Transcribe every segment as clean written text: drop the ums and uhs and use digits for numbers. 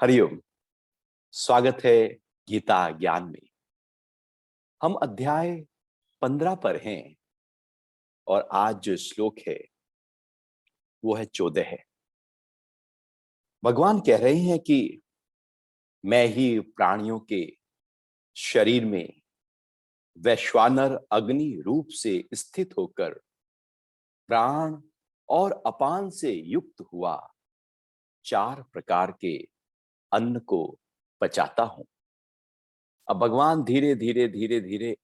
हरिओम। स्वागत है गीता ज्ञान में। हम अध्याय 15 पर हैं और आज जो श्लोक है वो है 14 है। भगवान कह रहे हैं कि मैं ही प्राणियों के शरीर में वैश्वानर अग्नि रूप से स्थित होकर प्राण और अपान से युक्त हुआ 4 प्रकार के अन्न को पचाता हूं। अब भगवान धीरे धीरे धीरे धीरे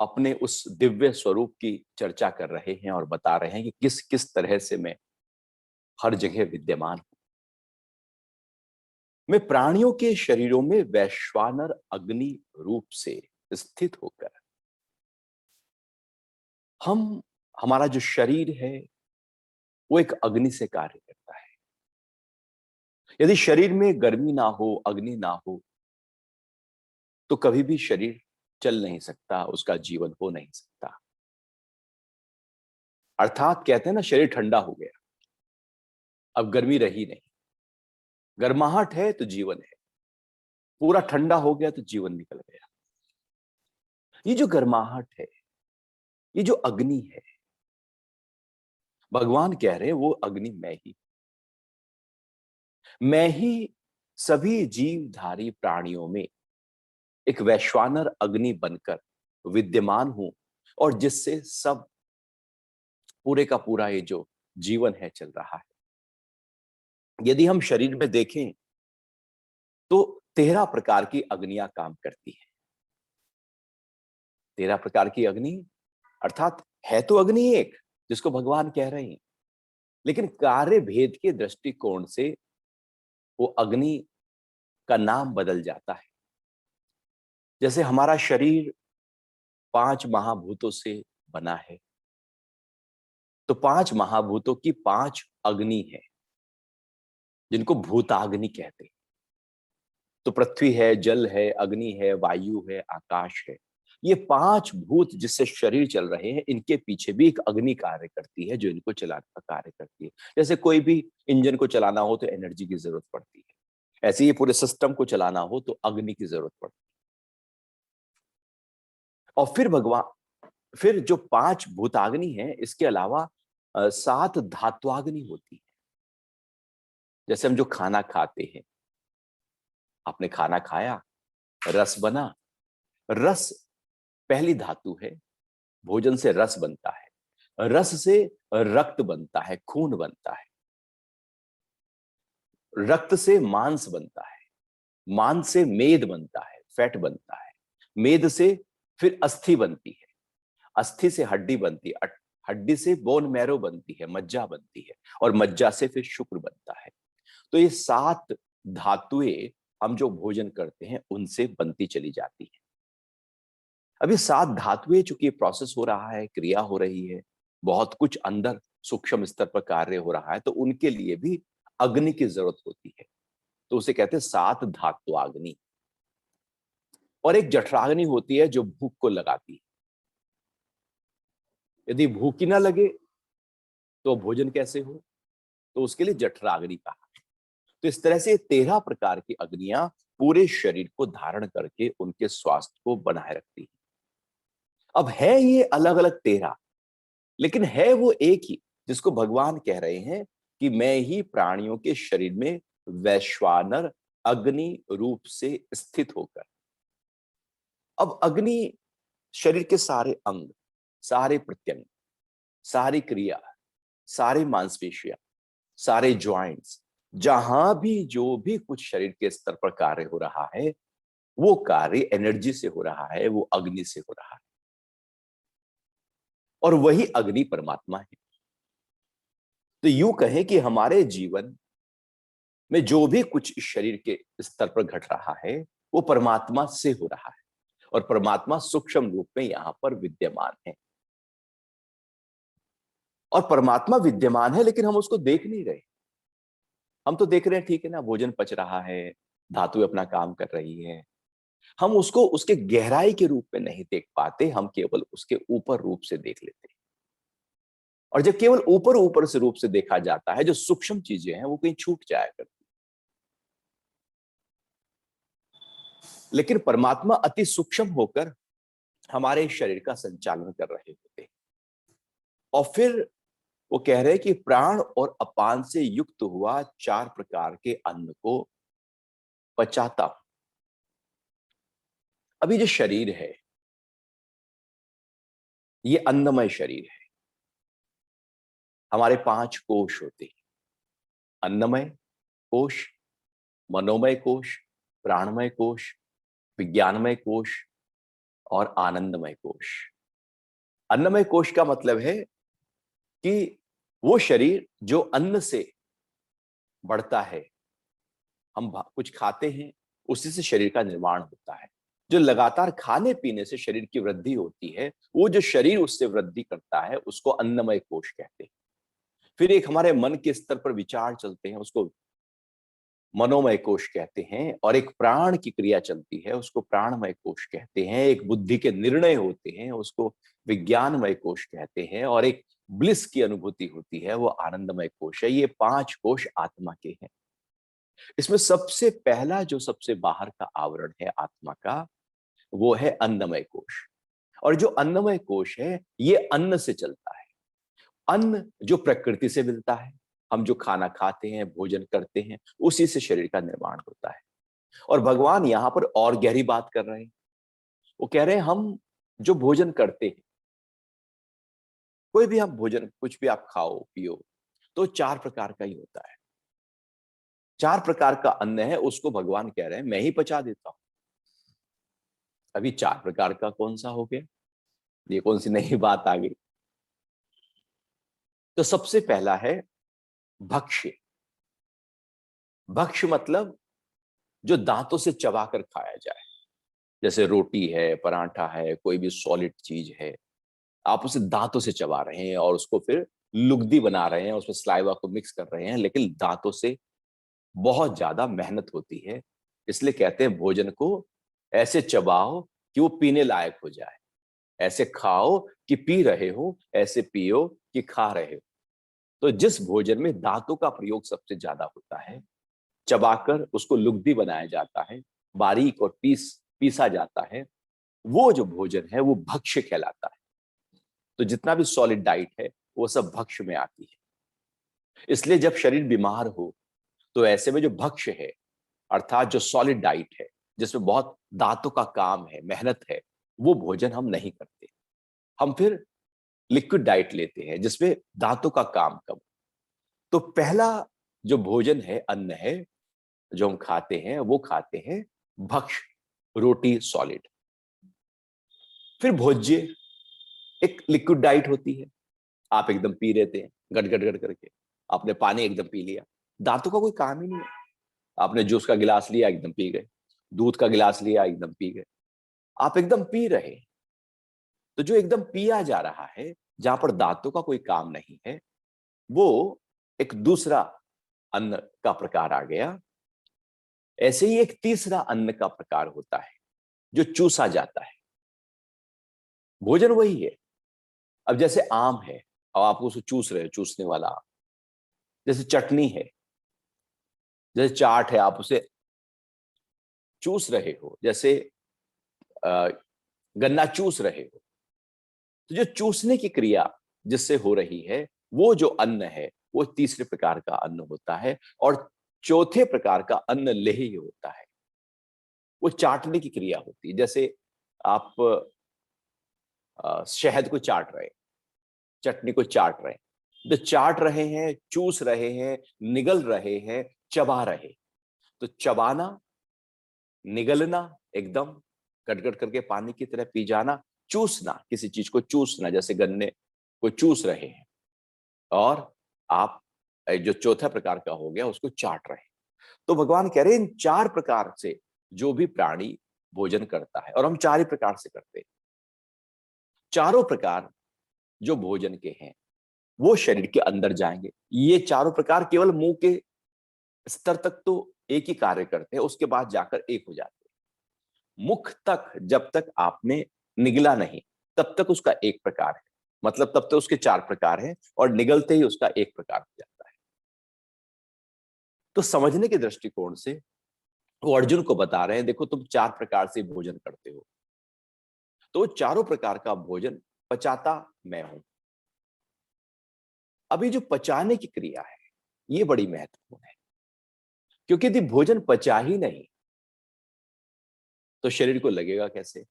अपने उस दिव्य स्वरूप की चर्चा कर रहे हैं और बता रहे हैं कि किस किस तरह से मैं हर जगह विद्यमान हूं। मैं प्राणियों के शरीरों में वैश्वानर अग्नि रूप से स्थित होकर हम हमारा जो शरीर है वो एक अग्नि से कार्य करता है। यदि शरीर में गर्मी ना हो, अग्नि ना हो, तो कभी भी शरीर चल नहीं सकता, उसका जीवन हो नहीं सकता। अर्थात कहते हैं ना, शरीर ठंडा हो गया, अब गर्मी रही नहीं। गर्माहट है तो जीवन है, पूरा ठंडा हो गया तो जीवन निकल गया। ये जो गर्माहट है, ये जो अग्नि है, भगवान कह रहे हैं वो अग्नि मैं ही सभी जीवधारी प्राणियों में एक वैश्वानर अग्नि बनकर विद्यमान हूं और जिससे सब पूरे का पूरा ये जो जीवन है चल रहा है। यदि हम शरीर में देखें तो 13 प्रकार की अग्नियां काम करती है। 13 प्रकार की अग्नि अर्थात है तो अग्नि एक, जिसको भगवान कह रहे हैं, लेकिन कार्य भेद के दृष्टिकोण से वो अग्नि का नाम बदल जाता है। जैसे हमारा शरीर 5 महाभूतों से बना है, तो 5 महाभूतों की 5 अग्नि है, जिनको भूताग्नि कहते हैं। तो पृथ्वी है, जल है, अग्नि है, वायु है, आकाश है। ये 5 भूत जिससे शरीर चल रहे हैं, इनके पीछे भी एक अग्नि कार्य करती है जो इनको चलाने का कार्य करती है। जैसे कोई भी इंजन को चलाना हो तो एनर्जी की जरूरत पड़ती है, ऐसे ही पूरे सिस्टम को चलाना हो तो अग्नि की जरूरत पड़ती है। और फिर जो 5 भूताग्नि है, इसके अलावा 7 धात्वाग्नि होती है। जैसे हम जो खाना खाते हैं, आपने खाना खाया, रस बना, रस पहली धातु है। भोजन से रस बनता है, रस से रक्त बनता है, खून बनता है, रक्त से मांस बनता है, मांस से मेद बनता है, फैट बनता है, मेद से फिर अस्थि बनती है, अस्थि से हड्डी बनती है, हड्डी से बोन मैरो बनती है, मज्जा बनती है, और मज्जा से फिर शुक्र बनता है। तो ये 7 धातुएं हम जो भोजन करते हैं उनसे बनती चली जाती है। अभी 7 धातुएं, चूंकि प्रोसेस हो रहा है, क्रिया हो रही है, बहुत कुछ अंदर सूक्ष्म स्तर पर कार्य हो रहा है, तो उनके लिए भी अग्नि की जरूरत होती है। तो उसे कहते हैं 7 धात्वाग्नि। और एक जठराग्नि होती है जो भूख को लगाती है। यदि भूख ही ना लगे तो भोजन कैसे हो, तो उसके लिए जठराग्नि कहा। तो इस तरह से 13 प्रकार की अग्नियां पूरे शरीर को धारण करके उनके स्वास्थ्य को बनाए रखती है। अब है ये अलग अलग 13, लेकिन है वो एक ही, जिसको भगवान कह रहे हैं कि मैं ही प्राणियों के शरीर में वैश्वानर अग्नि रूप से स्थित होकर। अब अग्नि शरीर के सारे अंग, सारे प्रत्यंग, सारी क्रिया, सारी मांसपेशियां, सारे ज्वाइंट्स, जहां भी जो भी कुछ शरीर के स्तर पर कार्य हो रहा है, वो कार्य एनर्जी से हो रहा है, वो अग्नि से हो रहा है। और वही अग्नि परमात्मा है। तो यूं कहें कि हमारे जीवन में जो भी कुछ इस शरीर के स्तर पर घट रहा है, वो परमात्मा से हो रहा है, और परमात्मा सूक्ष्म रूप में यहां पर विद्यमान है। और परमात्मा विद्यमान है, लेकिन हम उसको देख नहीं रहे। हम तो देख रहे हैं, ठीक है ना, भोजन पच रहा है, धातु अपना काम कर रही है। हम उसको उसके गहराई के रूप में नहीं देख पाते, हम केवल उसके ऊपर रूप से देख लेते हैं। और जब केवल ऊपर ऊपर से रूप से देखा जाता है, जो सूक्ष्म चीजें हैं वो कहीं छूट जाया करती हैं। लेकिन परमात्मा अति सूक्ष्म होकर हमारे शरीर का संचालन कर रहे होते हैं। और फिर वो कह रहे हैं कि प्राण और अपान से युक्त हुआ 4 प्रकार के अन्न को पचाता हूं। अभी जो शरीर है ये अन्नमय शरीर है। हमारे 5 कोश होते हैं, अन्नमय कोश, मनोमय कोश, प्राणमय कोश, विज्ञानमय कोश और आनंदमय कोश। अन्नमय कोश का मतलब है कि वो शरीर जो अन्न से बढ़ता है, हम कुछ खाते हैं उसी से शरीर का निर्माण होता है। जो लगातार खाने पीने से शरीर की वृद्धि होती है, वो जो शरीर उससे वृद्धि करता है उसको अन्नमय कोश कहते हैं। फिर एक हमारे मन के स्तर पर विचार चलते हैं, उसको मनोमय कोश कहते हैं। और एक प्राण की क्रिया चलती है, उसको प्राणमय कोश कहते हैं। एक बुद्धि के निर्णय होते हैं, उसको विज्ञानमय कोश कहते हैं। और एक ब्लिस की अनुभूति होती है, वो आनंदमय कोश है। ये 5 कोश आत्मा के हैं। इसमें सबसे पहला जो सबसे बाहर का आवरण है आत्मा का, वो है अन्नमय कोश। और जो अन्नमय कोश है ये अन्न से चलता है। अन्न जो प्रकृति से मिलता है, हम जो खाना खाते हैं, भोजन करते हैं, उसी से शरीर का निर्माण होता है। और भगवान यहां पर और गहरी बात कर रहे हैं। वो कह रहे हैं हम जो भोजन करते हैं, कोई भी हम भोजन, कुछ भी आप खाओ पियो, तो 4 प्रकार का ही होता है। 4 प्रकार का अन्न है, उसको भगवान कह रहे हैं मैं ही पचा देता हूं। अभी 4 प्रकार का कौन सा हो गया? ये कौन सी नई बात आ गई? तो सबसे पहला है भक्ष्य। भक्ष्य मतलब जो दांतों से चबाकर खाया जाए। जैसे रोटी है, पराठा है, कोई भी सॉलिड चीज है, आप उसे दांतों से चबा रहे हैं और उसको फिर लुगदी बना रहे हैं, उसमें सलाइवा को मिक्स कर रहे हैं, लेकिन दांतों से बहुत ज्यादा मेहनत होती है। इसलिए कहते हैं भोजन को ऐसे चबाओ कि वो पीने लायक हो जाए, ऐसे खाओ कि पी रहे हो, ऐसे पियो कि खा रहे हो। तो जिस भोजन में दांतों का प्रयोग सबसे ज्यादा होता है, चबाकर उसको लुगदी बनाया जाता है, बारीक और पीसा जाता है, वो जो भोजन है वो भक्ष्य कहलाता है। तो जितना भी सॉलिड डाइट है वो सब भक्ष्य में आती है। इसलिए जब शरीर बीमार हो तो ऐसे में जो भक्ष्य है, अर्थात जो सॉलिड डाइट है, जिसमें बहुत दांतों का काम है, मेहनत है, वो भोजन हम नहीं करते। हम फिर लिक्विड डाइट लेते हैं जिसमें दांतों का काम कम। तो पहला जो भोजन है, अन्न है, जो हम खाते हैं, वो खाते हैं भक्ष्य, रोटी सॉलिड। फिर भोज्य, एक लिक्विड डाइट होती है, आप एकदम पी लेते हैं गट गट गट करके। आपने पानी एकदम पी लिया, दांतों का कोई काम ही नहीं है। आपने जूस का गिलास लिया, एकदम पी गए। दूध का गिलास लिया, एकदम पी गए। आप एकदम पी रहे। तो जो एकदम पिया जा रहा है, जहां पर दांतों का कोई काम नहीं है, वो एक दूसरा अन्न का प्रकार आ गया। ऐसे ही एक तीसरा अन्न का प्रकार होता है जो चूसा जाता है। भोजन वही है। अब जैसे आम है, अब आप उसको चूस रहे हो, चूसने वाला आम। जैसे चटनी है, जैसे चाट है, आप उसे चूस रहे हो। जैसे अ, गन्ना चूस रहे हो। तो जो चूसने की क्रिया जिससे हो रही है, वो जो अन्न है वो तीसरे प्रकार का अन्न होता है। और चौथे प्रकार का अन्न लेही होता है, वो चाटने की क्रिया होती है। जैसे आप शहद को चाट रहे हैं, चटनी को चाट रहे हैं। जो चाट रहे हैं, चूस रहे हैं, निगल रहे हैं, चबा रहे। तो चबाना, निगलना, एकदम गटगट करके पानी की तरह पी जाना। चूसना, किसी चीज को चूसना, जैसे गन्ने को चूस रहे हैं। और आप जो चौथा प्रकार का हो गया उसको चाट रहे हैं। तो भगवान कह रहे हैं इन 4 प्रकार से जो भी प्राणी भोजन करता है, और हम 4 ही प्रकार से करते हैं। चारों प्रकार जो भोजन के हैं वो शरीर के अंदर जाएंगे। ये चारों प्रकार केवल मुंह के स्तर तक तो एक ही कार्य करते हैं, उसके बाद जाकर एक हो जाते हैं। मुख तक जब तक आपने निगला नहीं, तब तक उसका एक प्रकार है। मतलब तब तक उसके 4 प्रकार हैं, और निगलते ही उसका एक प्रकार हो जाता है। तो समझने के दृष्टिकोण से वो अर्जुन को बता रहे हैं, देखो तुम 4 प्रकार से भोजन करते हो, तो चारों प्रकार का भोजन पचाता मैं हूं। अभी जो पचाने की क्रिया है ये बड़ी महत्वपूर्ण है, क्योंकि यदि भोजन पचा ही नहीं तो शरीर को लगेगा कैसे,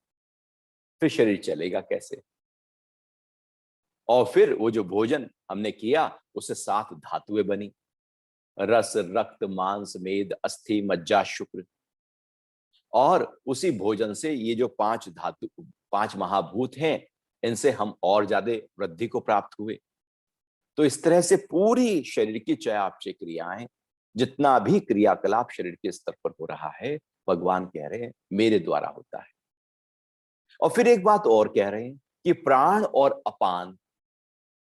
फिर शरीर चलेगा कैसे, और फिर वो जो भोजन हमने किया उससे 7 धातुएं बनी, रस रक्त मांस मेद अस्थि मज्जा शुक्र, और उसी भोजन से ये जो 5 धातु 5 महाभूत हैं, इनसे हम और ज्यादा वृद्धि को प्राप्त हुए। तो इस तरह से पूरी शरीर की चयापचय क्रियाएं, जितना भी क्रियाकलाप शरीर के स्तर पर हो रहा है, भगवान कह रहे हैं मेरे द्वारा होता है। और फिर एक बात और कह रहे हैं कि प्राण और अपान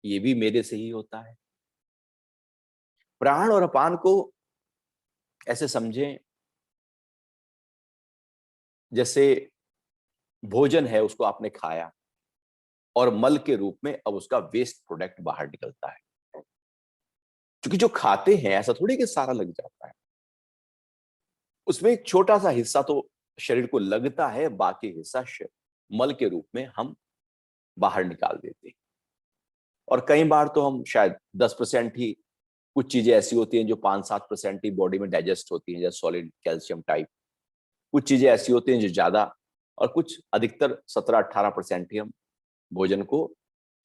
ये भी मेरे से ही होता है। प्राण और अपान को ऐसे समझें जैसे भोजन है, उसको आपने खाया और मल के रूप में अब उसका वेस्ट प्रोडक्ट बाहर निकलता है। क्योंकि जो खाते हैं ऐसा थोड़ी कि सारा लग जाता है, उसमें एक छोटा सा हिस्सा तो शरीर को लगता है, बाकी हिस्सा मल के रूप में हम बाहर निकाल देते हैं। और कई बार तो हम शायद 10% ही, कुछ चीजें ऐसी होती हैं जो 5-7% ही बॉडी में डाइजेस्ट होती हैं, जैसे सॉलिड कैल्शियम टाइप। कुछ चीजें ऐसी होती हैं जो ज्यादा, और कुछ अधिकतर 17-18% ही हम भोजन को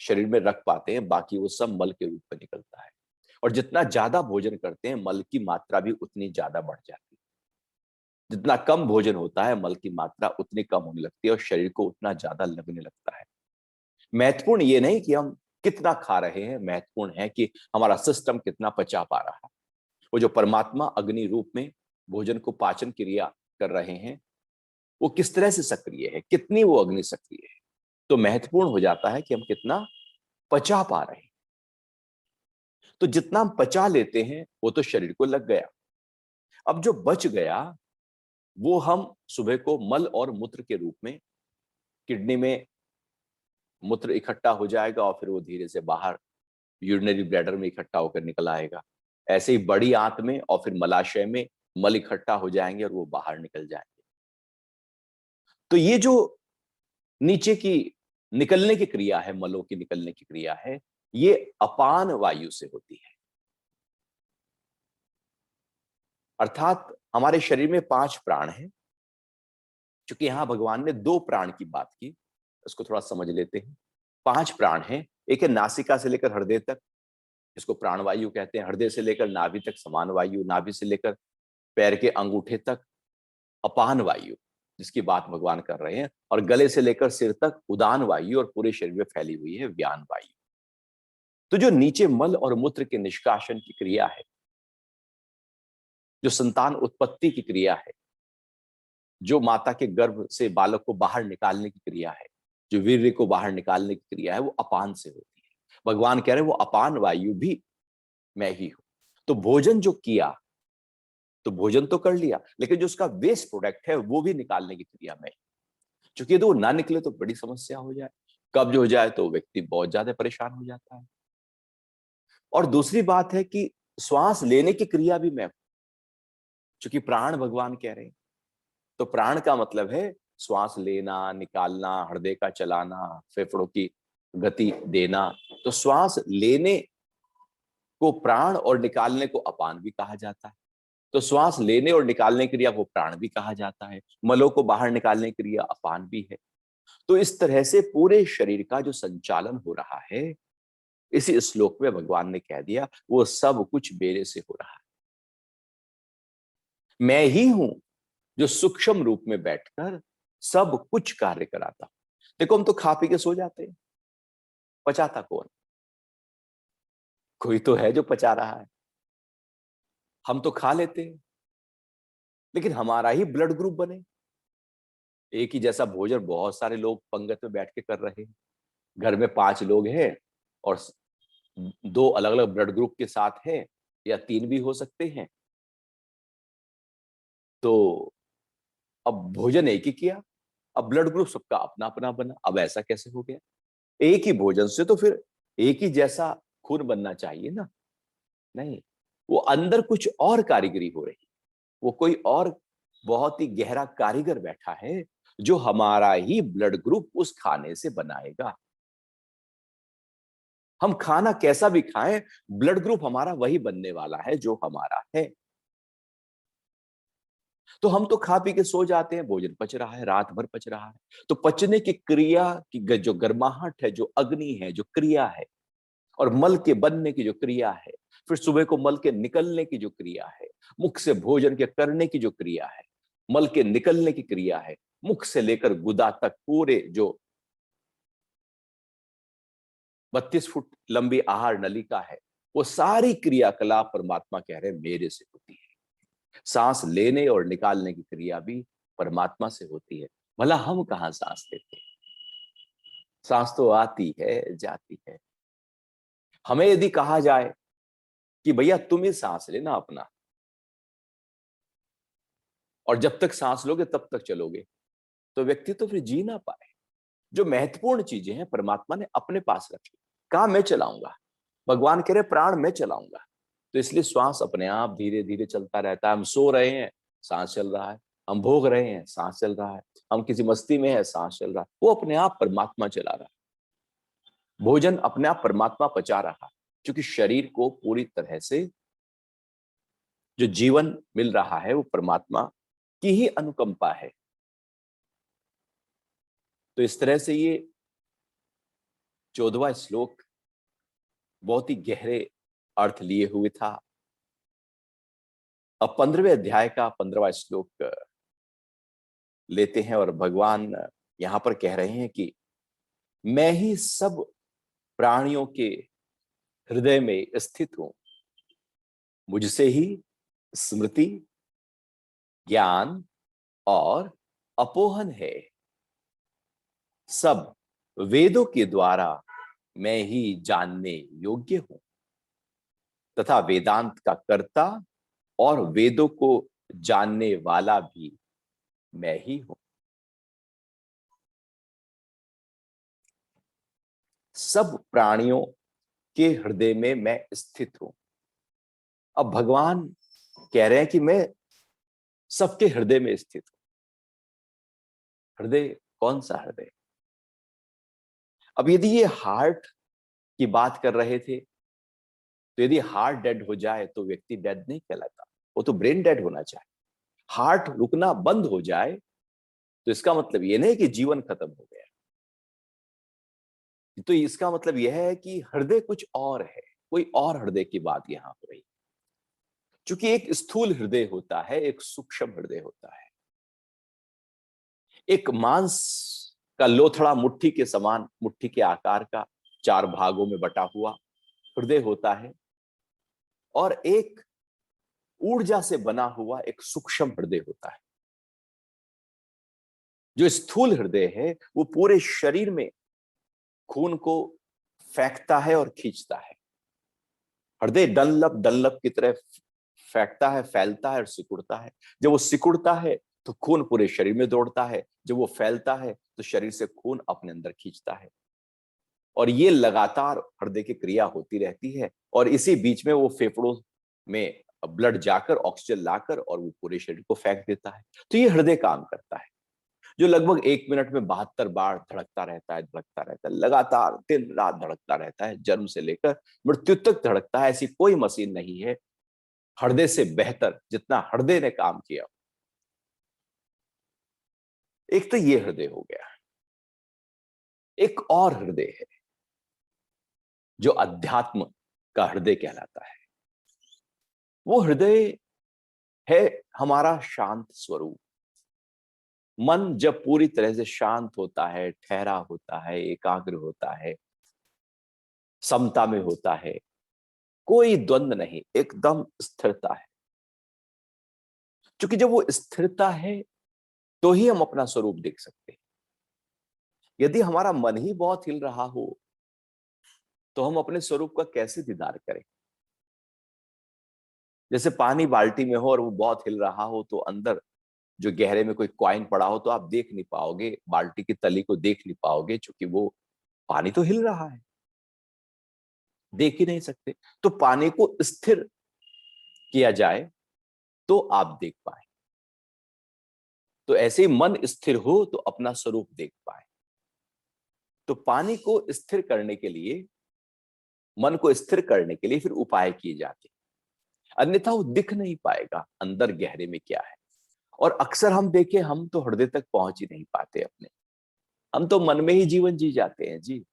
शरीर में रख पाते हैं, बाकी वो सब मल के रूप में निकलता है। और जितना ज्यादा भोजन करते हैं मल की मात्रा भी उतनी ज्यादा बढ़ जाती है। जितना कम भोजन होता है मल की मात्रा उतनी कम होने लगती है और शरीर को उतना ज्यादा लगने लगता है। महत्वपूर्ण ये नहीं कि हम कितना खा रहे हैं, महत्वपूर्ण है कि हमारा सिस्टम कितना पचा पा रहा है। वो जो परमात्मा अग्नि रूप में भोजन को पाचन क्रिया कर रहे हैं, वो किस तरह से सक्रिय है, कितनी वो अग्नि सक्रिय है। तो महत्वपूर्ण हो जाता है कि हम कितना पचा पा रहे हैं। तो जितना हम पचा लेते हैं वो तो शरीर को लग गया। अब जो बच गया वो हम सुबह को मल और मूत्र के रूप में, किडनी में मूत्र इकट्ठा हो जाएगा और फिर वो धीरे से बाहर यूरिनरी ब्लैडर में इकट्ठा होकर निकल आएगा। ऐसे ही बड़ी आंत में और फिर मलाशय में मल इकट्ठा हो जाएंगे और वो बाहर निकल जाएंगे। तो ये जो नीचे की निकलने की क्रिया है, मलों की निकलने की क्रिया है, ये अपान वायु से होती है। अर्थात हमारे शरीर में 5 प्राण हैं। क्योंकि यहां भगवान ने 2 प्राण की बात की, इसको थोड़ा समझ लेते हैं। 5 प्राण हैं। एक है नासिका से लेकर हृदय तक, इसको प्राणवायु कहते हैं। हृदय से लेकर नाभि तक समान वायु, नाभि से लेकर पैर के अंगूठे तक अपान वायु, जिसकी बात भगवान कर रहे हैं। और गले से लेकर सिर तक उदान वायु, और पूरे शरीर में फैली हुई है व्यान वायु। तो जो नीचे मल और मूत्र के निष्कासन की क्रिया है, जो संतान उत्पत्ति की क्रिया है, जो माता के गर्भ से बालक को बाहर निकालने की क्रिया है, जो वीर्य को बाहर निकालने की क्रिया है, वो अपान से होती है। भगवान कह रहे हैं वो अपान वायु भी मैं ही हूं। तो भोजन जो किया, तो भोजन तो कर लिया, लेकिन जो उसका वेस्ट प्रोडक्ट है वो भी निकालने की क्रिया में। क्योंकि यदि वो ना निकले तो बड़ी समस्या हो जाए, कब्ज हो जाए तो व्यक्ति बहुत ज्यादा परेशान हो जाता है। और दूसरी बात है कि श्वास लेने की क्रिया भी मैं हूं, क्योंकि प्राण भगवान कह रहे हैं। तो प्राण का मतलब है श्वास लेना, निकालना, हृदय का चलाना, फेफड़ों की गति देना। तो श्वास लेने को प्राण और निकालने को अपान भी कहा जाता है। तो श्वास लेने और निकालने की क्रिया को प्राण भी कहा जाता है, मलों को बाहर निकालने की क्रिया अपान भी है। तो इस तरह से पूरे शरीर का जो संचालन हो रहा है, इसी श्लोक में भगवान ने कह दिया वो सब कुछ मेरे से हो रहा है। मैं ही हूं जो सूक्ष्म रूप में बैठकर सब कुछ कार्य कराता हूं। देखो हम तो खा पी के सो जाते हैं, पचाता कौन? कोई तो है जो पचा रहा है। हम तो खा लेते हैं, लेकिन हमारा ही ब्लड ग्रुप बने, एक ही जैसा भोजन बहुत सारे लोग पंगत में बैठ के कर रहे हैं। घर में 5 लोग हैं और 2 अलग अलग ब्लड ग्रुप के साथ हैं, या 3 भी हो सकते हैं। तो अब भोजन एक ही किया, अब ब्लड ग्रुप सबका अपना अपना बना। अब ऐसा कैसे हो गया? एक ही भोजन से तो फिर एक ही जैसा खून बनना चाहिए ना। नहीं, वो अंदर कुछ और कारीगरी हो रही, वो कोई और बहुत ही गहरा कारीगर बैठा है जो हमारा ही ब्लड ग्रुप उस खाने से बनाएगा। हम खाना कैसा भी खाएं, ब्लड ग्रुप हमारा वही बनने वाला है जो हमारा है। तो हम तो खा पी के सो जाते हैं, भोजन पच रहा है, रात भर पच रहा है। तो पचने की क्रिया की जो गर्माहट है, जो अग्नि है, जो क्रिया है, और मल के बनने की जो क्रिया है, फिर सुबह को मल के निकलने की जो क्रिया है, मुख से भोजन के करने की जो क्रिया है, मल के निकलने की क्रिया है, मुख से लेकर गुदा तक पूरे जो 32 फुट लंबी आहार नलिका है, वो सारी क्रियाकलाप परमात्मा कह रहे हैं मेरे से होती है। सांस लेने और निकालने की क्रिया भी परमात्मा से होती है। भला हम कहां सांस लेते हैं? सांस तो आती है, जाती है। हमें यदि कहा जाए कि भैया तुम ही सांस लेना अपना, और जब तक सांस लोगे तब तक चलोगे, तो व्यक्ति तो फिर जी ना पाए। जो महत्वपूर्ण चीजें हैं परमात्मा ने अपने पास रखी। कहा मैं चलाऊंगा, भगवान कह रहे प्राण मैं चलाऊंगा। तो इसलिए श्वास अपने आप धीरे धीरे चलता रहता है। हम सो रहे हैं, सांस चल रहा है। हम भोग रहे हैं, सांस चल रहा है। हम किसी मस्ती में है, सांस चल रहा है। वो अपने आप परमात्मा चला रहा है। भोजन अपने आप परमात्मा पचा रहा है, क्योंकि शरीर को पूरी तरह से जो जीवन मिल रहा है वो परमात्मा की ही अनुकंपा है। तो इस तरह से ये 14वां श्लोक बहुत ही गहरे अर्थ लिए हुए था। अब 15वें अध्याय का 15वां श्लोक लेते हैं, और भगवान यहां पर कह रहे हैं कि मैं ही सब प्राणियों के हृदय में स्थित हूं। मुझसे ही स्मृति, ज्ञान और अपोहन है। सब वेदों के द्वारा मैं ही जानने योग्य हूं, तथा वेदांत का कर्ता और वेदों को जानने वाला भी मैं ही हूं। सब प्राणियों के हृदय में मैं स्थित हूं। अब भगवान कह रहे हैं कि मैं सबके हृदय में स्थित हूं। हृदय कौन सा हृदय? अब यदि ये हार्ट की बात कर रहे थे, तो यदि हार्ट डेड हो जाए तो व्यक्ति डेड नहीं कहलाता, वो तो ब्रेन डेड होना चाहिए। हार्ट रुकना बंद हो जाए तो इसका मतलब ये नहीं कि जीवन खत्म हो गया। तो इसका मतलब यह है कि हृदय कुछ और है, कोई और हृदय की बात यहां हो रही। क्योंकि एक स्थूल हृदय होता है, एक सूक्ष्म हृदय होता है। एक मांस का लोथड़ा मुट्ठी के समान, मुट्ठी के आकार का 4 भागों में बटा हुआ हृदय होता है, और एक ऊर्जा से बना हुआ एक सूक्ष्म हृदय होता है। जो स्थूल हृदय है वो पूरे शरीर में खून को फेंकता है और खींचता है। हृदय डनलप डनलप की तरह फेंकता है, फैलता है और सिकुड़ता है। जब वो सिकुड़ता है तो खून पूरे शरीर में दौड़ता है, जब वो फैलता है तो शरीर से खून अपने अंदर खींचता है। और ये लगातार हृदय की क्रिया होती रहती है, और इसी बीच में वो फेफड़ों में ब्लड जाकर ऑक्सीजन लाकर और वो पूरे शरीर को फेंक देता है। तो ये हृदय काम करता है, जो लगभग 1 मिनट में 72 बार धड़कता रहता है, धड़कता रहता है, लगातार दिन रात धड़कता रहता है, जन्म से लेकर मृत्यु तक धड़कता है। ऐसी कोई मशीन नहीं है हृदय से बेहतर जितना हृदय ने काम किया। एक तो ये हृदय हो गया। एक और हृदय है जो अध्यात्म का हृदय कहलाता है। वो हृदय है हमारा शांत स्वरूप। मन जब पूरी तरह से शांत होता है, ठहरा होता है, एकाग्र होता है, समता में होता है, कोई द्वंद्व नहीं, एकदम स्थिरता है। क्योंकि जब वो स्थिरता है तो ही हम अपना स्वरूप देख सकते हैं। यदि हमारा मन ही बहुत हिल रहा हो तो हम अपने स्वरूप का कैसे दीदार करें? जैसे पानी बाल्टी में हो और वो बहुत हिल रहा हो तो अंदर जो गहरे में कोई कॉइन पड़ा हो तो आप देख नहीं पाओगे, बाल्टी की तली को देख नहीं पाओगे, क्योंकि वो पानी तो हिल रहा है, देख ही नहीं सकते। तो पानी को स्थिर किया जाए तो आप देख पाए। तो ऐसे ही मन स्थिर हो तो अपना स्वरूप देख पाए। तो पानी को स्थिर करने के लिए, मन को स्थिर करने के लिए फिर उपाय किए जाते हैं, अन्यथा वो दिख नहीं पाएगा अंदर गहरे में क्या है। और अक्सर हम देखें, हम तो हृदय तक पहुंच ही नहीं पाते अपने, हम तो मन में ही जीवन जी जाते हैं जी।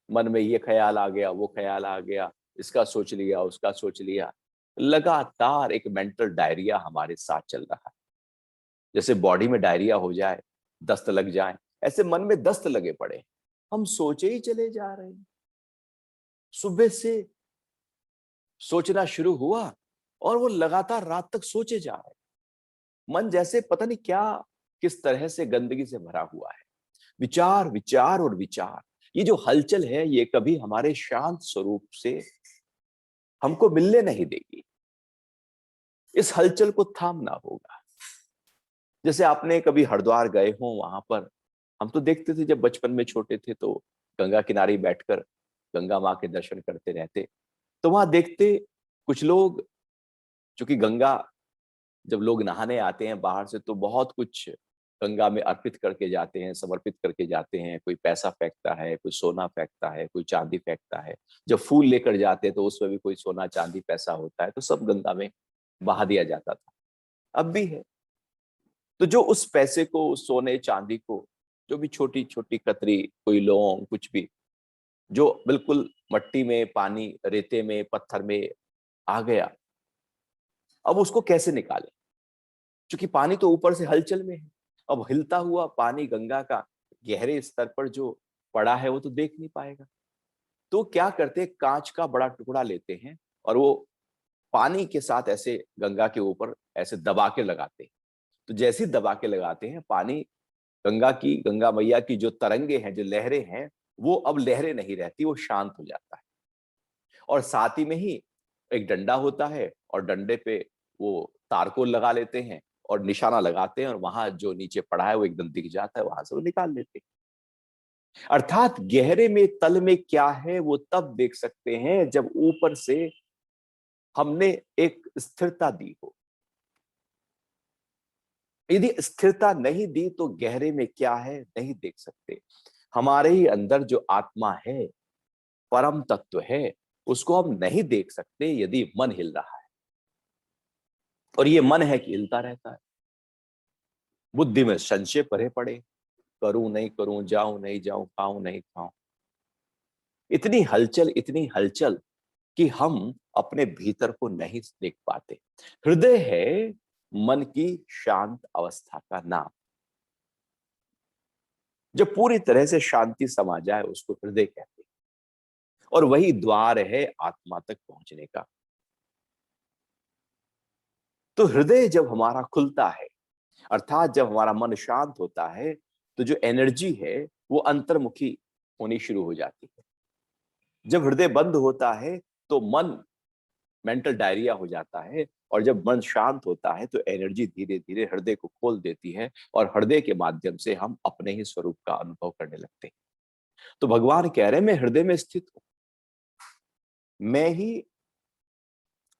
मन में ये ख्याल आ गया, वो ख्याल आ गया, इसका सोच लिया, उसका सोच लिया, लगातार एक मेंटल डायरिया हमारे साथ चल रहा है। जैसे बॉडी में डायरिया हो जाए, दस्त लग जाए, ऐसे मन में दस्त लगे पड़े, हम सोचे ही चले जा रहे हैं। सुबह से सोचना शुरू हुआ और वो लगातार रात तक सोचे जा रहे हैं। मन जैसे पता नहीं क्या, किस तरह से गंदगी से भरा हुआ है। विचार विचार और विचार, ये जो हलचल है ये कभी हमारे शांत स्वरूप से हमको मिलने नहीं देगी। इस हलचल को थामना होगा। जैसे आपने कभी हरिद्वार गए हो, वहां पर हम तो देखते थे जब बचपन में छोटे थे, तो गंगा किनारे बैठकर गंगा माँ के दर्शन करते रहते। तो वहां देखते कुछ लोग, चूंकि गंगा जब लोग नहाने आते हैं बाहर से तो बहुत कुछ गंगा में अर्पित करके जाते हैं, समर्पित करके जाते हैं। कोई पैसा फेंकता है, कोई सोना फेंकता है, कोई चांदी फेंकता है। जब फूल लेकर जाते हैं तो उसमें भी कोई सोना चांदी पैसा होता है, तो सब गंगा में बहा दिया जाता था, अब भी है। तो जो उस पैसे को, उस सोने चांदी को, जो भी छोटी छोटी कतरी, कोई लौंग, कुछ भी जो बिल्कुल मट्टी में, पानी, रेते में, पत्थर में आ गया, अब उसको कैसे निकाले? क्योंकि पानी तो ऊपर से हलचल में है। अब हिलता हुआ पानी गंगा का गहरे स्तर पर जो पड़ा है वो तो देख नहीं पाएगा। तो क्या करते हैं, कांच का बड़ा टुकड़ा लेते हैं और वो पानी के साथ ऐसे गंगा के ऊपर ऐसे दबा के लगाते हैं। तो जैसे ही दबा के लगाते हैं, पानी गंगा की, गंगा मैया की जो तरंगे हैं, जो लहरें हैं, वो अब लहरें नहीं रहती, वो शांत हो जाता है। और साथ ही में ही एक डंडा होता है और डंडे पे वो तारकोल लगा लेते हैं और निशाना लगाते हैं और वहां जो नीचे पड़ा है वो एकदम दिख जाता है, वहां से वो निकाल लेते हैं। अर्थात गहरे में, तल में क्या है वो तब देख सकते हैं जब ऊपर से हमने एक स्थिरता दी हो। यदि स्थिरता नहीं दी तो गहरे में क्या है नहीं देख सकते। हमारे ही अंदर जो आत्मा है, परम तत्व है, उसको हम नहीं देख सकते यदि मन हिल रहा है। और ये मन है कि हिलता रहता है। बुद्धि में संशय भरे पड़े, करूं नहीं करूं, जाऊं नहीं जाऊं, खाऊं नहीं खाऊं। इतनी हलचल, इतनी हलचल कि हम अपने भीतर को नहीं देख पाते। हृदय है मन की शांत अवस्था का नाम। जब पूरी तरह से शांति समा जाए उसको हृदय कहते हैं। और वही द्वार है आत्मा तक पहुंचने का। तो हृदय जब हमारा खुलता है, अर्थात जब हमारा मन शांत होता है, तो जो एनर्जी है वो अंतर्मुखी होनी शुरू हो जाती है। जब हृदय बंद होता है तो मन मेंटल डायरिया हो जाता है। और जब मन शांत होता है तो एनर्जी धीरे धीरे हृदय को खोल देती है और हृदय के माध्यम से हम अपने ही स्वरूप का अनुभव करने लगते हैं। तो भगवान कह रहे हैं, मैं हृदय में स्थित हूं, मैं ही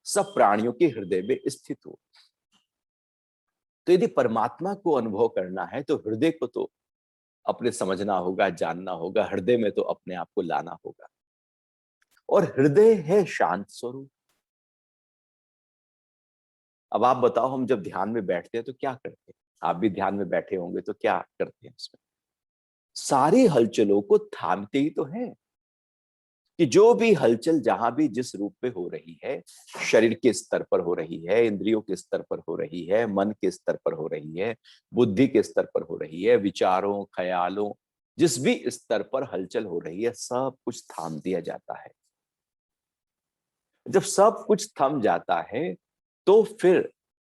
सब प्राणियों के हृदय में स्थित हूं। तो यदि परमात्मा को अनुभव करना है तो हृदय को तो अपने समझना होगा, जानना होगा, हृदय में तो अपने आप को लाना होगा। और हृदय है शांत स्वरूप। अब आप बताओ, हम जब ध्यान में बैठते हैं तो क्या करते हैं? आप भी ध्यान में बैठे होंगे तो क्या करते हैं उसमें? सारी हलचलों को थामते ही तो हैं कि जो भी हलचल जहां भी जिस रूप में हो रही है, शरीर के स्तर पर हो रही है, इंद्रियों के स्तर पर हो रही है, मन के स्तर पर हो रही है, बुद्धि के स्तर पर हो रही है, विचारों, ख्यालों, जिस भी स्तर पर हलचल हो रही है, सब कुछ थाम दिया जाता है। जब सब कुछ थम जाता है तो फिर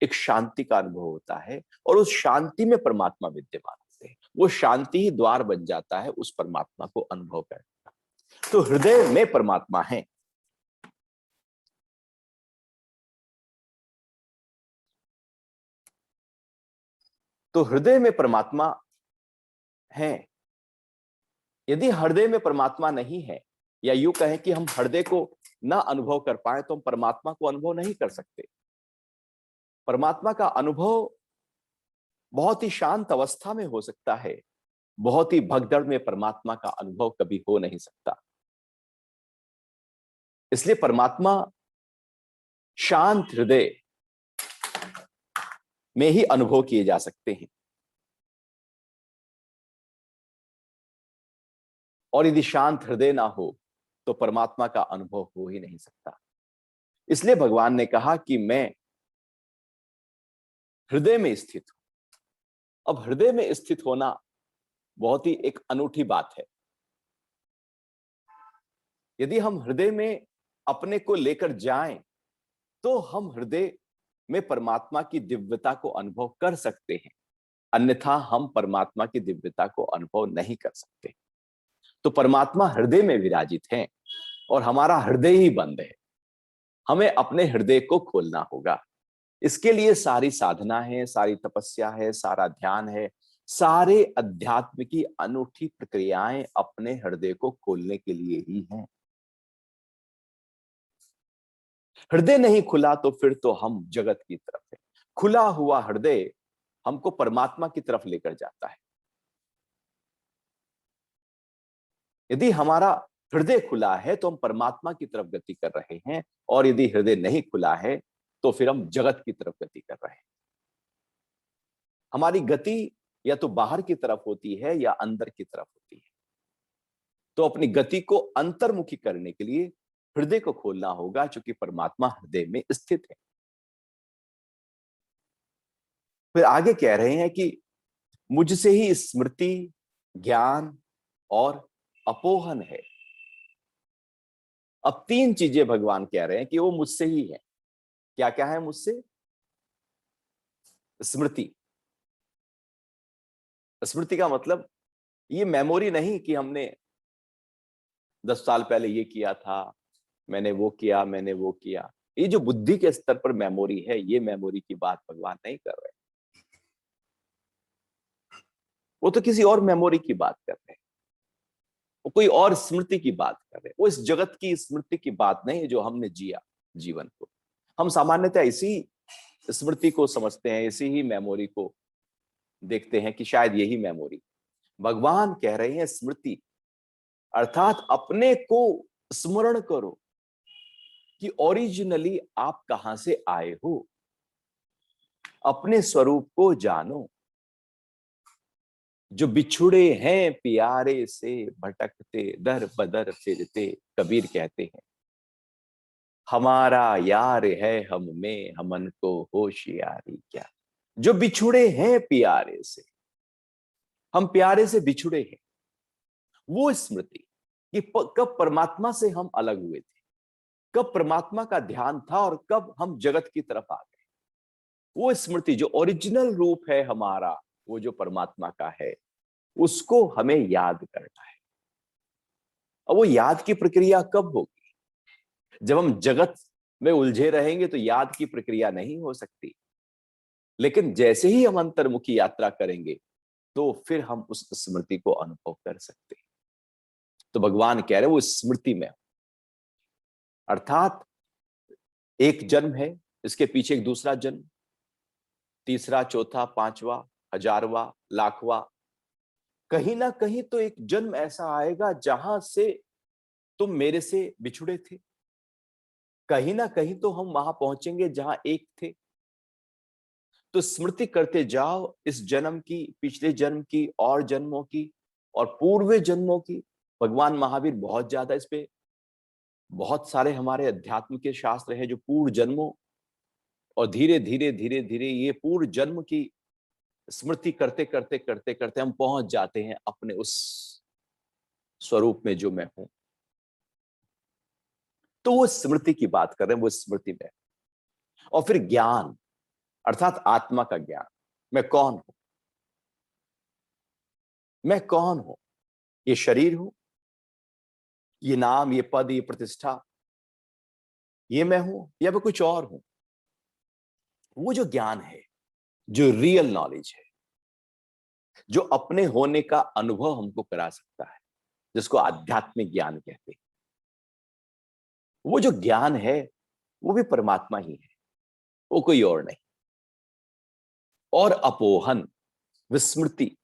एक शांति का अनुभव होता है और उस शांति में परमात्मा विद्यमान होते हैं। वो शांति ही द्वार बन जाता है उस परमात्मा को अनुभव करने का। तो हृदय में परमात्मा है। तो हृदय में परमात्मा है। यदि हृदय में परमात्मा नहीं है, या यूं कहें कि हम हृदय को ना अनुभव कर पाए, तो हम परमात्मा को अनुभव नहीं कर सकते। परमात्मा का अनुभव बहुत ही शांत अवस्था में हो सकता है, बहुत ही भगदड़ में परमात्मा का अनुभव कभी हो नहीं सकता। इसलिए परमात्मा शांत हृदय में ही अनुभव किए जा सकते हैं। और यदि शांत हृदय ना हो तो परमात्मा का अनुभव हो ही नहीं सकता। इसलिए भगवान ने कहा कि मैं हृदय में स्थित हूं। अब हृदय में स्थित होना बहुत ही एक अनूठी बात है। यदि हम हृदय में अपने को लेकर जाएं तो हम हृदय में परमात्मा की दिव्यता को अनुभव कर सकते हैं, अन्यथा हम परमात्मा की दिव्यता को अनुभव नहीं कर सकते। तो परमात्मा हृदय में विराजित हैं और हमारा हृदय ही बंद है। हमें अपने हृदय को खोलना होगा। इसके लिए सारी साधना है, सारी तपस्या है, सारा ध्यान है, सारे अध्यात्म की अनूठी प्रक्रियाएं अपने हृदय को खोलने के लिए ही हैं। हृदय नहीं खुला तो फिर तो हम जगत की तरफ है। खुला हुआ हृदय हमको परमात्मा की तरफ लेकर जाता है। यदि हमारा हृदय खुला है तो हम परमात्मा की तरफ गति कर रहे हैं, और यदि हृदय नहीं खुला है तो फिर हम जगत की तरफ गति कर रहे हैं। हमारी गति या तो बाहर की तरफ होती है या अंदर की तरफ होती है। तो अपनी गति को अंतर्मुखी करने के लिए हृदय को खोलना होगा, क्योंकि परमात्मा हृदय में स्थित है। फिर आगे कह रहे हैं कि मुझसे ही स्मृति, ज्ञान और अपोहन है। अब तीन चीजें भगवान कह रहे हैं कि वो मुझसे ही है। क्या क्या है मुझसे? स्मृति। स्मृति का मतलब ये मेमोरी नहीं कि हमने 10 साल पहले ये किया था, मैंने वो किया, मैंने वो किया। ये जो बुद्धि के स्तर पर मेमोरी है, ये मेमोरी की बात भगवान नहीं कर रहे। वो तो किसी और मेमोरी की बात कर रहे हैं, वो कोई और स्मृति की बात कर रहे हैं। वो इस जगत की स्मृति की बात नहीं है जो हमने जिया जीवन को। हम सामान्यतः इसी स्मृति को समझते हैं, इसी ही मेमोरी को देखते हैं कि शायद यही मेमोरी। भगवान कह रहे हैं स्मृति अर्थात अपने को स्मरण करो कि ओरिजिनली आप कहां से आए हो। अपने स्वरूप को जानो। जो बिछुड़े हैं प्यारे से भटकते दर बदर फिरते, कबीर कहते हैं हमारा यार है हम में हमन को होशियारी क्या। जो बिछुड़े हैं प्यारे से, हम प्यारे से बिछुड़े हैं। वो स्मृति कि कब परमात्मा से हम अलग हुए थे, कब परमात्मा का ध्यान था और कब हम जगत की तरफ आ गए। वो स्मृति जो ओरिजिनल रूप है हमारा, वो जो परमात्मा का है, उसको हमें याद करना है। और वो याद की प्रक्रिया कब होगी? जब हम जगत में उलझे रहेंगे तो याद की प्रक्रिया नहीं हो सकती। लेकिन जैसे ही हम अंतर्मुखी यात्रा करेंगे तो फिर हम उस स्मृति को अनुभव कर सकते हैं। तो भगवान कह रहे हैं वो स्मृति में, अर्थात एक जन्म है, इसके पीछे एक दूसरा जन्म, तीसरा, चौथा, पांचवा, हजारवा, लाखवा, कहीं ना कहीं तो एक जन्म ऐसा आएगा जहां से तुम मेरे से बिछुड़े थे। कहीं ना कहीं तो हम वहां पहुंचेंगे जहां एक थे। तो स्मृति करते जाओ इस जन्म की, पिछले जन्म की, और जन्मों की, और पूर्व जन्मों की। भगवान महावीर बहुत ज्यादा इस पे, बहुत सारे हमारे अध्यात्म के शास्त्र हैं जो पूर्व जन्मों, और धीरे धीरे धीरे धीरे ये पूर्व जन्म की स्मृति करते करते करते करते हम पहुंच जाते हैं अपने उस स्वरूप में जो मैं हूं। तो वो स्मृति की बात कर रहे हैं, वो स्मृति में। और फिर ज्ञान अर्थात आत्मा का ज्ञान। मैं कौन हूं? मैं कौन हूं? ये शरीर हूं, ये नाम, ये पद, ये प्रतिष्ठा, ये मैं हूं, या मैं कुछ और हूं? वो जो ज्ञान है, जो रियल नॉलेज है, जो अपने होने का अनुभव हमको करा सकता है, जिसको आध्यात्मिक ज्ञान कहते हैं, वो जो ज्ञान है वो भी परमात्मा ही है, वो कोई और नहीं। और अपोहन, विस्मृति,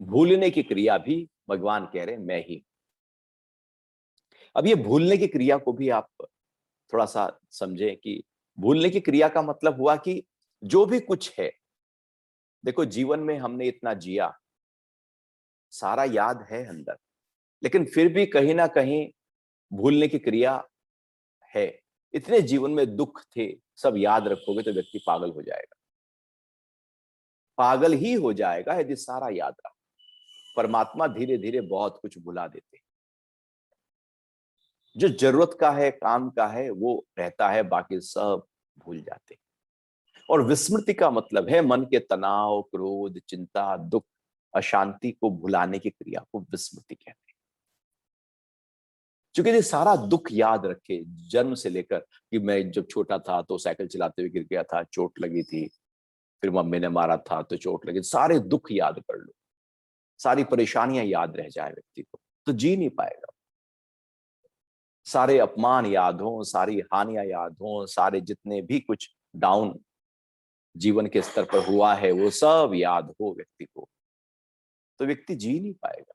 भूलने की क्रिया भी भगवान कह रहे हैं मैं ही। अब ये भूलने की क्रिया को भी आप थोड़ा सा समझें कि भूलने की क्रिया का मतलब हुआ कि जो भी कुछ है, देखो जीवन में हमने इतना जिया, सारा याद है अंदर, लेकिन फिर भी कहीं ना कहीं भूलने की क्रिया है। इतने जीवन में दुख थे, सब याद रखोगे तो व्यक्ति पागल हो जाएगा। पागल ही हो जाएगा यदि सारा याद रहा। परमात्मा धीरे धीरे बहुत कुछ भुला देते हैं। जो जरूरत का है, काम का है, वो रहता है, बाकी सब भूल जाते हैं। और विस्मृति का मतलब है मन के तनाव, क्रोध, चिंता, दुख, अशांति को भुलाने की क्रिया को विस्मृति कहते हैं। क्योंकि ये सारा दुख याद रखे, जन्म से लेकर कि मैं जब छोटा था तो साइकिल चलाते हुए गिर गया था, चोट लगी थी, फिर मम्मी ने मारा था तो चोट लगी, सारे दुख याद कर लो, सारी परेशानियां याद रह जाए व्यक्ति को, तो जी नहीं पाएगा। सारे अपमान याद हो, सारी हानियां याद हो, सारे जितने भी कुछ डाउन जीवन के स्तर पर हुआ है वो सब याद हो व्यक्ति को, तो व्यक्ति जी नहीं पाएगा।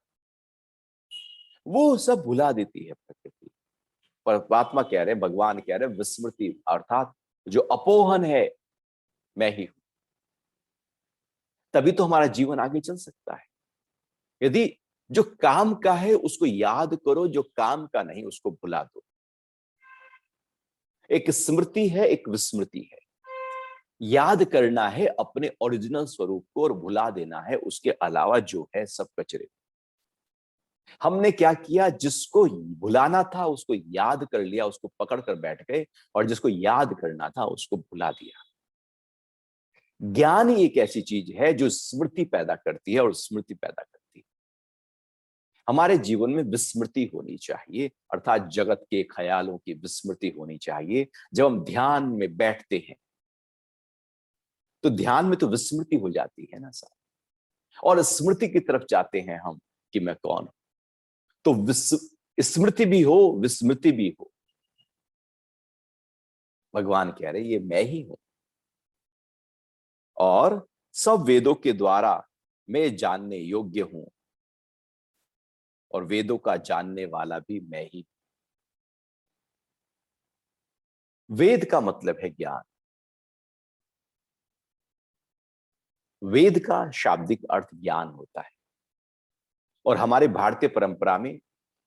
वो सब भुला देती है प्रकृति। परमात्मा कह रहे हैं, भगवान कह रहे हैं, विस्मृति अर्थात जो अपोहन है मैं ही हूं। तभी तो हमारा जीवन आगे चल सकता है। यदि जो काम का है उसको याद करो, जो काम का नहीं उसको भुला दो। एक स्मृति है, एक विस्मृति है। याद करना है अपने ओरिजिनल स्वरूप को और भुला देना है उसके अलावा जो है सब कचरे। हमने क्या किया, जिसको भुलाना था उसको याद कर लिया, उसको पकड़ कर बैठ गए, और जिसको याद करना था उसको भुला दिया। ज्ञान ही एक ऐसी चीज है जो स्मृति पैदा करती है और स्मृति पैदा करती है। हमारे जीवन में विस्मृति होनी चाहिए, अर्थात जगत के ख्यालों की विस्मृति होनी चाहिए। जब हम ध्यान में बैठते हैं तो ध्यान में तो विस्मृति हो जाती है ना सर, और स्मृति की तरफ जाते हैं हम कि मैं कौन हूं। तो स्मृति भी हो, विस्मृति भी हो। भगवान कह रहे ये मैं ही हूं, और सब वेदों के द्वारा मैं जानने योग्य हूं, और वेदों का जानने वाला भी मैं ही। वेद का मतलब है ज्ञान। वेद का शाब्दिक अर्थ ज्ञान होता है, और हमारे भारतीय परंपरा में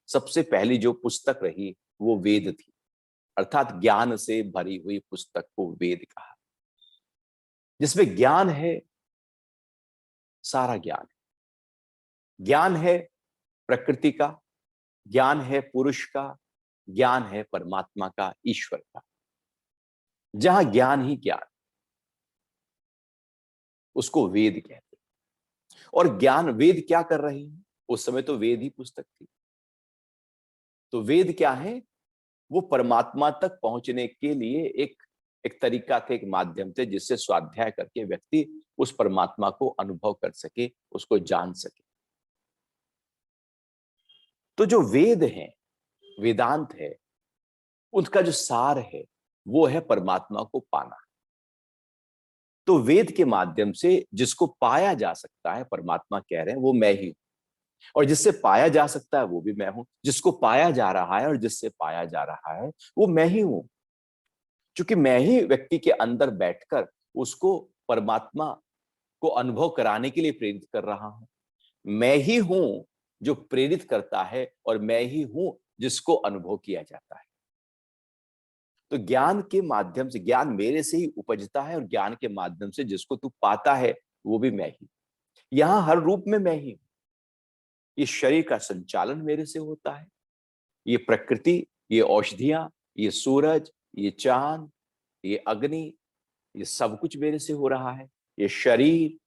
सबसे पहली जो पुस्तक रही वो वेद थी, अर्थात ज्ञान से भरी हुई पुस्तक को वेद कहा। जिसमें ज्ञान है, सारा ज्ञान है। ज्ञान है प्रकृति का, ज्ञान है पुरुष का, ज्ञान है परमात्मा का, ईश्वर का। जहां ज्ञान ही ज्ञान, उसको वेद कहते हैं। और ज्ञान वेद क्या कर रही है, उस समय तो वेद ही पुस्तक थी। तो वेद क्या है, वो परमात्मा तक पहुंचने के लिए एक एक तरीका थे, एक माध्यम थे, जिससे स्वाध्याय करके व्यक्ति उस परमात्मा को अनुभव कर सके, उसको जान सके। तो जो वेद है, वेदांत है, उनका जो सार है वो है परमात्मा को पाना। तो वेद के माध्यम से जिसको पाया जा सकता है, परमात्मा कह रहे हैं वो मैं ही हूं, और जिससे पाया जा सकता है वो भी मैं हूं। जिसको पाया जा रहा है और जिससे पाया जा रहा है वो मैं ही हूं, क्योंकि मैं ही व्यक्ति के अंदर बैठकर उसको परमात्मा को अनुभव कराने के लिए प्रेरित कर रहा हूं। मैं ही हूं जो प्रेरित करता है, और मैं ही हूं जिसको अनुभव किया जाता है। तो ज्ञान के माध्यम से, ज्ञान मेरे से ही उपजता है, और ज्ञान के माध्यम से जिसको तू पाता है वो भी मैं ही। यहां हर रूप में मैं ही हूं। ये शरीर का संचालन मेरे से होता है, ये प्रकृति, ये औषधियां, ये सूरज, ये चांद, ये अग्नि, ये सब कुछ मेरे से हो रहा है। ये शरीर,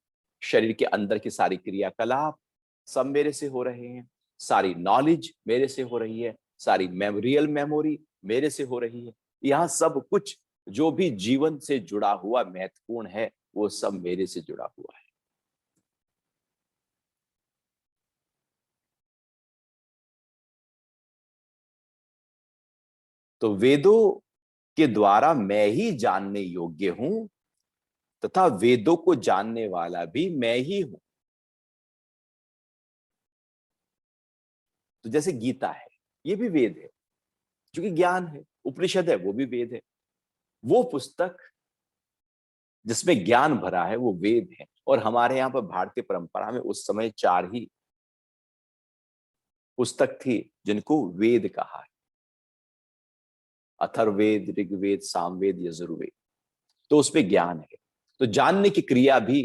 शरीर के अंदर की सारी क्रियाकलाप सब मेरे से हो रहे हैं। सारी नॉलेज मेरे से हो रही है, सारी रियल मेमोरी मेरे से हो रही है। यहाँ सब कुछ जो भी जीवन से जुड़ा हुआ महत्वपूर्ण है वो सब मेरे से जुड़ा हुआ है। तो वेदों के द्वारा मैं ही जानने योग्य हूं, तथा वेदों को जानने वाला भी मैं ही हूं। तो जैसे गीता है, ये भी वेद है, क्योंकि ज्ञान है। उपनिषद है, वो भी वेद है। वो पुस्तक जिसमें ज्ञान भरा है वो वेद है। और हमारे यहाँ पर भारतीय परंपरा में उस समय 4 ही पुस्तक थी जिनको वेद कहा है, अथर्ववेद, ऋग्वेद, सामवेद, यजुर्वेद। तो उसमें ज्ञान है। तो जानने की क्रिया भी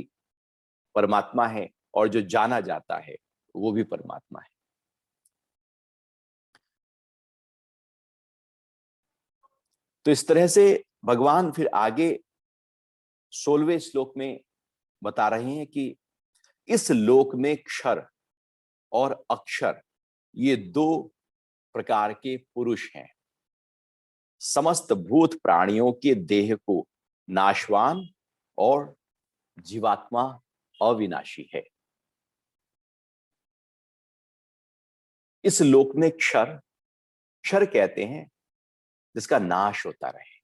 परमात्मा है, और जो जाना जाता है वो भी परमात्मा है। तो इस तरह से भगवान फिर आगे 16वें श्लोक में बता रहे हैं कि इस लोक में क्षर और अक्षर, ये 2 प्रकार के पुरुष हैं। समस्त भूत प्राणियों के देह को नाशवान और जीवात्मा अविनाशी है। इस लोक में क्षर, क्षर कहते हैं जिसका नाश होता रहे,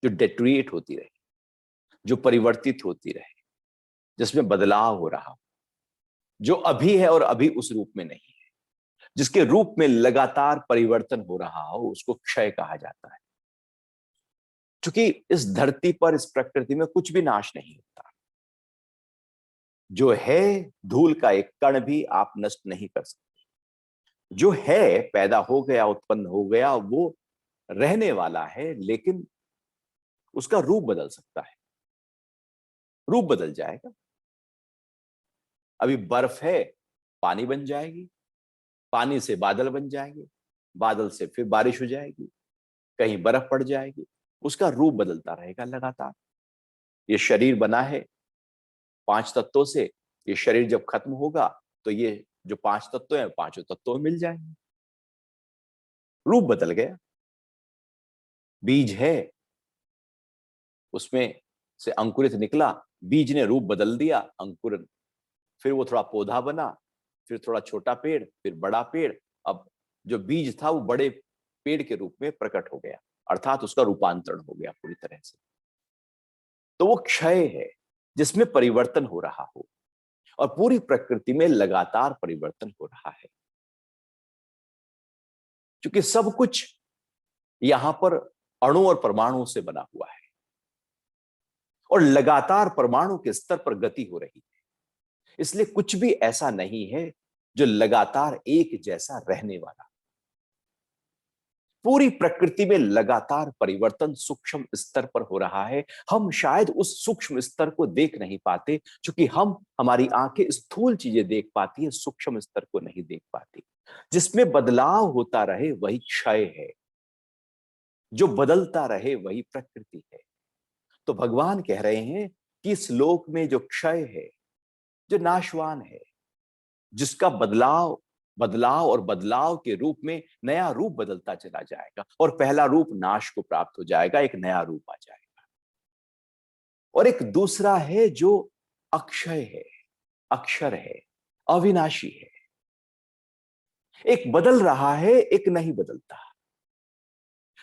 जो डेट्रिएट होती रहे, जो परिवर्तित होती रहे, जिसमें बदलाव हो रहा हो, जो अभी है और अभी उस रूप में नहीं है, जिसके रूप में लगातार परिवर्तन हो रहा हो, उसको क्षय कहा जाता है। क्योंकि इस धरती पर, इस प्रकृति में कुछ भी नाश नहीं होता। जो है, धूल का एक कण भी आप नष्ट नहीं कर सकते। जो है, पैदा हो गया, उत्पन्न हो गया, वो रहने वाला है, लेकिन उसका रूप बदल सकता है, रूप बदल जाएगा। अभी बर्फ है, पानी बन जाएगी, पानी से बादल बन जाएंगे, बादल से फिर बारिश हो जाएगी, कहीं बर्फ पड़ जाएगी, उसका रूप बदलता रहेगा लगातार। ये शरीर बना है 5 तत्वों से, ये शरीर जब खत्म होगा तो ये जो 5 तत्व हैं, 5 तत्वों में मिल जाएंगे। रूप बदल गया। बीज है, उसमें से अंकुरित निकला, बीज ने रूप बदल दिया, अंकुरन, फिर वो थोड़ा पौधा बना, फिर थोड़ा छोटा पेड़, फिर बड़ा पेड़। अब जो बीज था वो बड़े पेड़ के रूप में प्रकट हो गया, अर्थात उसका रूपांतरण हो गया पूरी तरह से। तो वो क्षय है, जिसमें परिवर्तन हो रहा हो, और पूरी प्रकृति में लगातार परिवर्तन हो रहा है। क्योंकि सब कुछ यहां पर अणु और परमाणु से बना हुआ है, और लगातार परमाणु के स्तर पर गति हो रही है। इसलिए कुछ भी ऐसा नहीं है जो लगातार एक जैसा रहने वाला। पूरी प्रकृति में लगातार परिवर्तन सूक्ष्म स्तर पर हो रहा है। हम शायद उस सूक्ष्म स्तर को देख नहीं पाते, क्योंकि हमारी आंखें स्थूल चीजें देख पाती है, सूक्ष्म स्तर को नहीं देख पाती। जिसमें बदलाव होता रहे वही क्षय है, जो बदलता रहे वही प्रकृति है। तो भगवान कह रहे हैं कि इस लोक में जो क्षय है, जो नाशवान है, जिसका बदलाव बदलाव और बदलाव के रूप में नया रूप बदलता चला जाएगा, और पहला रूप नाश को प्राप्त हो जाएगा, एक नया रूप आ जाएगा। और एक दूसरा है जो अक्षय है, अक्षर है, अविनाशी है। एक बदल रहा है, एक नहीं बदलता।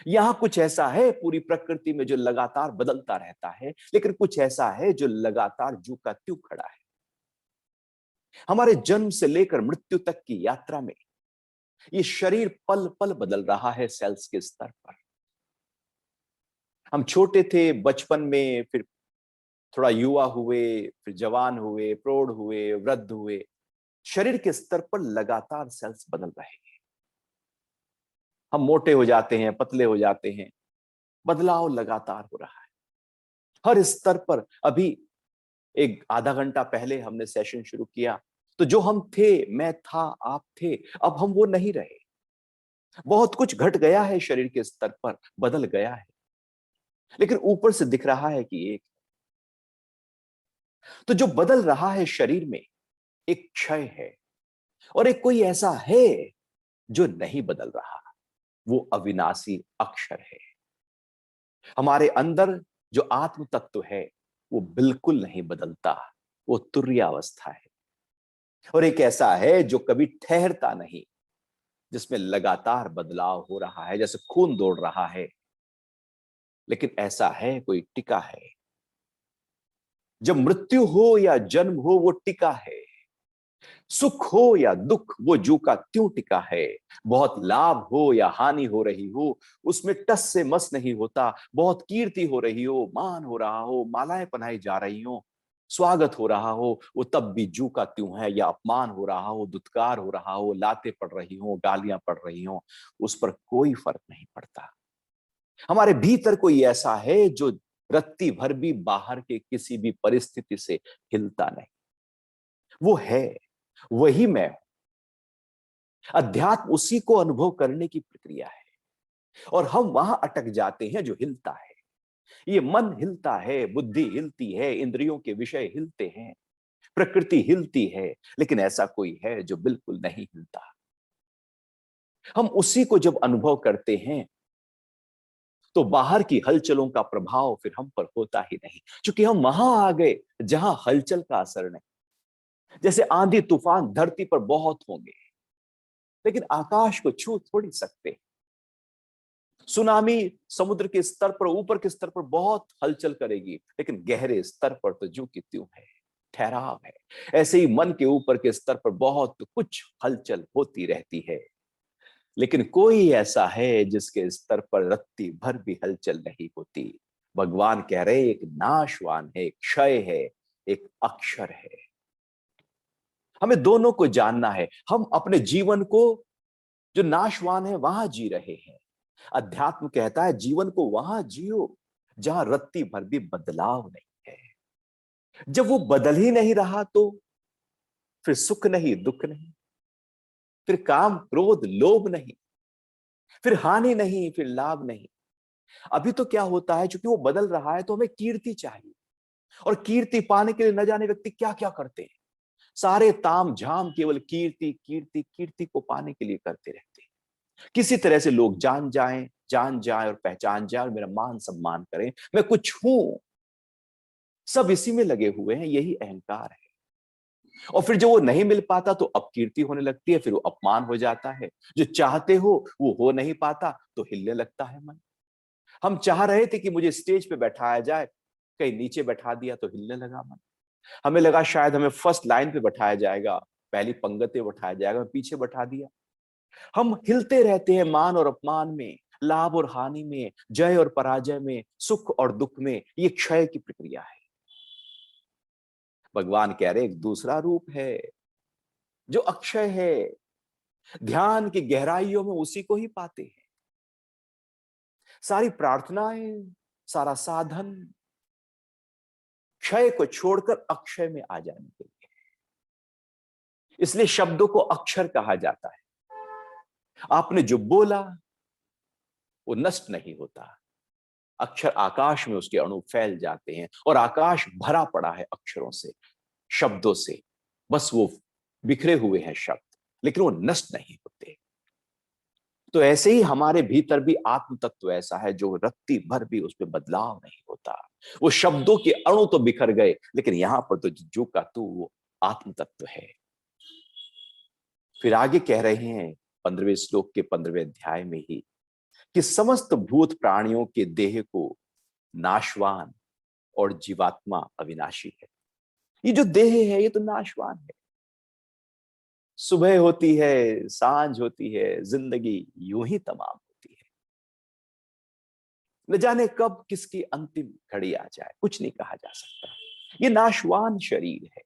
यहां कुछ ऐसा है पूरी प्रकृति में जो लगातार बदलता रहता है, लेकिन कुछ ऐसा है जो लगातार जू का त्यों खड़ा है। हमारे जन्म से लेकर मृत्यु तक की यात्रा में ये शरीर पल पल बदल रहा है, सेल्स के स्तर पर। हम छोटे थे बचपन में, फिर थोड़ा युवा हुए, फिर जवान हुए, प्रौढ़ हुए, वृद्ध हुए। शरीर के स्तर पर लगातार सेल्स बदल रहे हैं। हम मोटे हो जाते हैं, पतले हो जाते हैं, बदलाव लगातार हो रहा है हर स्तर पर। अभी एक आधा घंटा पहले हमने सेशन शुरू किया, तो जो हम थे, मैं था, आप थे, अब हम वो नहीं रहे। बहुत कुछ घट गया है, शरीर के स्तर पर बदल गया है, लेकिन ऊपर से दिख रहा है कि एक। तो जो बदल रहा है शरीर में, एक क्षय है, और एक कोई ऐसा है जो नहीं बदल रहा, वो अविनाशी अक्षर है। हमारे अंदर जो आत्म तत्व है वो बिल्कुल नहीं बदलता, वो तुर्यावस्था है। और एक ऐसा है जो कभी ठहरता नहीं, जिसमें लगातार बदलाव हो रहा है, जैसे खून दौड़ रहा है, लेकिन ऐसा है कोई टिका है। जब मृत्यु हो या जन्म हो, वो टिका है। सुख हो या दुख वो जू का त्यों टिका है, बहुत लाभ हो या हानि हो रही हो उसमें टस से मस नहीं होता, बहुत कीर्ति हो रही हो, मान हो रहा हो, मालाएं पहनाई जा रही हो, स्वागत हो रहा हो, वो तब भी जू का त्यों है, या अपमान हो रहा हो, दुत्कार हो रहा हो, लातें पड़ रही हो, गालियां पड़ रही हो, उस पर कोई फर्क नहीं पड़ता। हमारे भीतर कोई ऐसा है जो रत्ती भर भी बाहर के किसी भी परिस्थिति से हिलता नहीं, वो है, वही मैं हूं। अध्यात्म उसी को अनुभव करने की प्रक्रिया है, और हम वहां अटक जाते हैं जो हिलता है। ये मन हिलता है, बुद्धि हिलती है, इंद्रियों के विषय हिलते हैं, प्रकृति हिलती है, लेकिन ऐसा कोई है जो बिल्कुल नहीं हिलता। हम उसी को जब अनुभव करते हैं तो बाहर की हलचलों का प्रभाव फिर हम पर होता ही नहीं, क्योंकि हम वहां आ गए जहां हलचल का असर नहीं। जैसे आंधी तूफान धरती पर बहुत होंगे, लेकिन आकाश को छू थोड़ी सकते। सुनामी समुद्र के स्तर पर, ऊपर के स्तर पर बहुत हलचल करेगी, लेकिन गहरे स्तर पर तो ज्यों की त्यों है, ठहराव है। ऐसे ही मन के ऊपर के स्तर पर बहुत कुछ हलचल होती रहती है, लेकिन कोई ऐसा है जिसके स्तर पर रत्ती भर भी हलचल नहीं होती। भगवान कह रहे एक नाशवान है, एक क्षय है, एक अक्षर है। हमें दोनों को जानना है। हम अपने जीवन को जो नाशवान है वहां जी रहे हैं। अध्यात्म कहता है जीवन को वहां जियो जहां रत्ती भर भी बदलाव नहीं है। जब वो बदल ही नहीं रहा तो फिर सुख नहीं, दुख नहीं, फिर काम क्रोध लोभ नहीं, फिर हानि नहीं, फिर लाभ नहीं। अभी तो क्या होता है, क्योंकि वो बदल रहा है तो हमें कीर्ति चाहिए, और कीर्ति पाने के लिए न जाने व्यक्ति क्या क्या करते हैं। सारे ताम झाम केवल कीर्ति कीर्ति कीर्ति को पाने के लिए करते रहते हैं। किसी तरह से लोग जान जाए और पहचान जाए और मेरा मान सम्मान करें, मैं कुछ हूं। सब इसी में लगे हुए हैं, यही अहंकार है। और फिर जो वो नहीं मिल पाता तो अपकीर्ति होने लगती है, फिर वो अपमान हो जाता है। जो चाहते हो वो हो नहीं पाता तो हिलने लगता है मन। हम चाह रहे थे कि मुझे स्टेज पे बैठाया जाए, कहीं नीचे बैठा दिया तो हिलने लगा मन। हमें लगा शायद हमें फर्स्ट लाइन पे बैठाया जाएगा, पहली पंक्ति बैठाया जाएगा, पीछे बैठा दिया। हम हिलते रहते हैं मान और अपमान में, लाभ और हानि में, जय और पराजय में, सुख और दुख में। ये क्षय की प्रक्रिया है। भगवान कह रहे एक दूसरा रूप है जो अक्षय है। ध्यान की गहराइयों में उसी को ही पाते हैं। सारी प्रार्थनाएं, सारा साधन क्षय को छोड़कर अक्षय में आ जाने के लिए। इसलिए शब्दों को अक्षर कहा जाता है। आपने जो बोला वो नष्ट नहीं होता। अक्षर आकाश में उसके अणु फैल जाते हैं, और आकाश भरा पड़ा है अक्षरों से, शब्दों से। बस वो बिखरे हुए हैं शब्द, लेकिन वो नष्ट नहीं होते। तो ऐसे ही हमारे भीतर भी आत्म तत्व ऐसा है जो रत्ती भर भी उसमें बदलाव नहीं होता। वो शब्दों के अणु तो बिखर गए, लेकिन यहां पर तो जो का तू वो आत्म तत्व है। फिर आगे कह रहे हैं 15वें श्लोक के 15वें अध्याय में ही कि समस्त भूत प्राणियों के देह को नाशवान और जीवात्मा अविनाशी है। ये जो देह है ये तो नाशवान है। सुबह होती है, सांझ होती है, जिंदगी यूं ही तमाम होती है। न जाने कब किसकी अंतिम घड़ी आ जाए, कुछ नहीं कहा जा सकता। ये नाशवान शरीर है।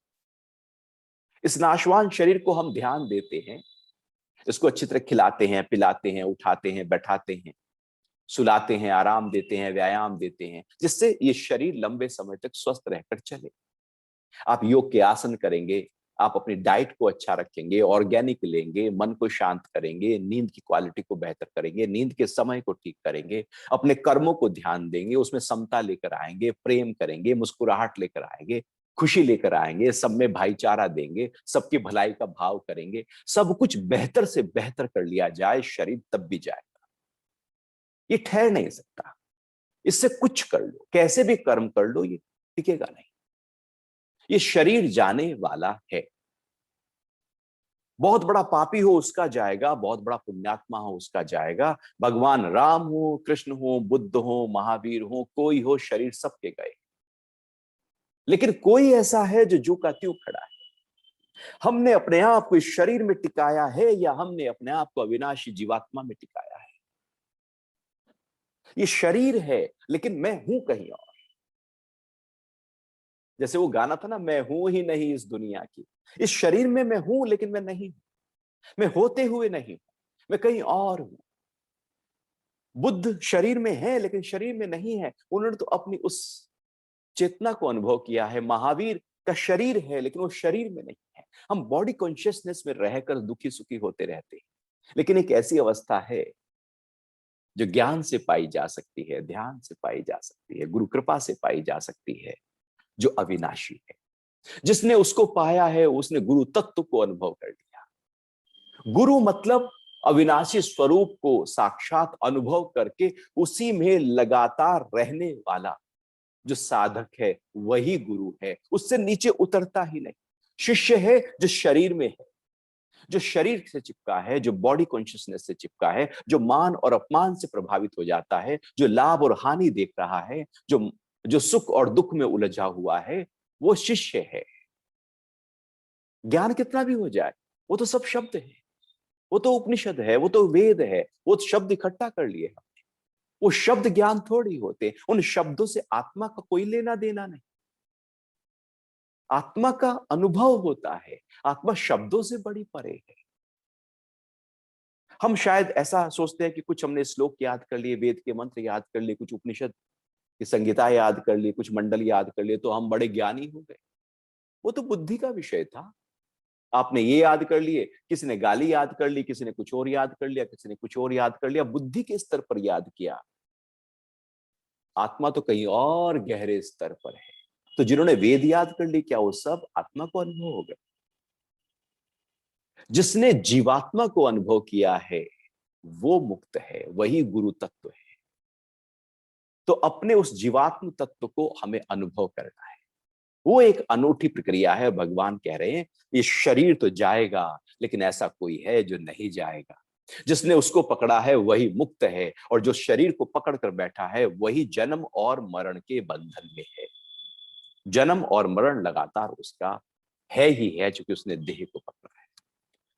इस नाशवान शरीर को हम ध्यान देते हैं, इसको अच्छी तरह खिलाते हैं, पिलाते हैं, उठाते हैं, बैठाते हैं, सुलाते हैं, आराम देते हैं, व्यायाम देते हैं, जिससे ये शरीर लंबे समय तक स्वस्थ रहकर चले। आप योग के आसन करेंगे, आप अपनी डाइट को अच्छा रखेंगे, ऑर्गेनिक लेंगे, मन को शांत करेंगे, नींद की क्वालिटी को बेहतर करेंगे, नींद के समय को ठीक करेंगे, अपने कर्मों को ध्यान देंगे, उसमें समता लेकर आएंगे, प्रेम करेंगे, मुस्कुराहट लेकर आएंगे, खुशी लेकर आएंगे, सब में भाईचारा देंगे, सबकी भलाई का भाव करेंगे, सब कुछ बेहतर से बेहतर कर लिया जाए, शरीर तब भी जाएगा। ये ठहर नहीं सकता। इससे कुछ कर लो, कैसे भी कर्म कर लो, ये टिकेगा नहीं। ये शरीर जाने वाला है। बहुत बड़ा पापी हो उसका जाएगा, बहुत बड़ा पुण्यात्मा हो उसका जाएगा। भगवान राम हो, कृष्ण हो, बुद्ध हो, महावीर हो, कोई हो, शरीर सबके गए। लेकिन कोई ऐसा है जो का त्यों खड़ा है। हमने अपने आप को इस शरीर में टिकाया है या हमने अपने आप को अविनाशी जीवात्मा में टिकाया है? ये शरीर है लेकिन मैं हूं कहीं और। जैसे वो गाना था ना, मैं हूं ही नहीं इस दुनिया की। इस शरीर में मैं हूं लेकिन मैं नहीं हूं, मैं होते हुए नहीं हूं, मैं कहीं और हूं। बुद्ध शरीर में है लेकिन शरीर में नहीं है, उन्होंने तो अपनी उस चेतना को अनुभव किया है। महावीर का शरीर है लेकिन वो शरीर में नहीं है। हम बॉडी कॉन्शियसनेस में रहकर दुखी सुखी होते रहते हैं, लेकिन एक ऐसी अवस्था है जो ज्ञान से पाई जा सकती है, ध्यान से पाई जा सकती है, गुरु कृपा से पाई जा सकती है, जो अविनाशी है। जिसने उसको पाया है उसने गुरु तत्व को अनुभव कर लिया। गुरु मतलब अविनाशी स्वरूप को साक्षात अनुभव करके उसी में लगातार रहने वाला जो साधक है, वही गुरु है। उससे नीचे उतरता ही नहीं। शिष्य है जो शरीर में है, जो शरीर से चिपका है, जो बॉडी कॉन्शियसनेस से चिपका है, जो मान और अपमान से प्रभावित हो जाता है, जो लाभ और हानि देख रहा है, जो जो सुख और दुख में उलझा हुआ है, वो शिष्य है। ज्ञान कितना भी हो जाए, वो तो सब शब्द है, वो तो उपनिषद है, वो तो वेद है, वो तो शब्द इकट्ठा कर लिए हम। वो शब्द ज्ञान थोड़ी होते, उन शब्दों से आत्मा का कोई लेना देना नहीं। आत्मा का अनुभव होता है, आत्मा शब्दों से बड़ी परे है। हम शायद ऐसा सोचते हैं कि कुछ हमने श्लोक याद कर लिए, वेद के मंत्र याद कर लिए, कुछ उपनिषद की संहिता याद कर ली, कुछ मंडल याद कर लिए, तो हम बड़े ज्ञानी हो गए। वो तो बुद्धि का विषय था। आपने ये याद कर लिए, किसी ने गाली याद कर ली, किसी ने कुछ और याद कर लिया, किसी ने कुछ और याद कर लिया, बुद्धि के स्तर पर याद किया। आत्मा तो कहीं और गहरे स्तर पर है। तो जिन्होंने वेद याद कर ली, क्या वो सब आत्मा को अनुभव हो गए? जिसने जीवात्मा को अनुभव किया है वो मुक्त है, वही गुरु तत्व है। तो अपने उस जीवात्म तत्व को हमें अनुभव करना है। वो एक अनूठी प्रक्रिया है। भगवान कह रहे हैं ये शरीर तो जाएगा, लेकिन ऐसा कोई है जो नहीं जाएगा। जिसने उसको पकड़ा है वही मुक्त है, और जो शरीर को पकड़ कर बैठा है वही जन्म और मरण के बंधन में है। जन्म और मरण लगातार उसका है ही है, चूंकि उसने देह को पकड़ा है।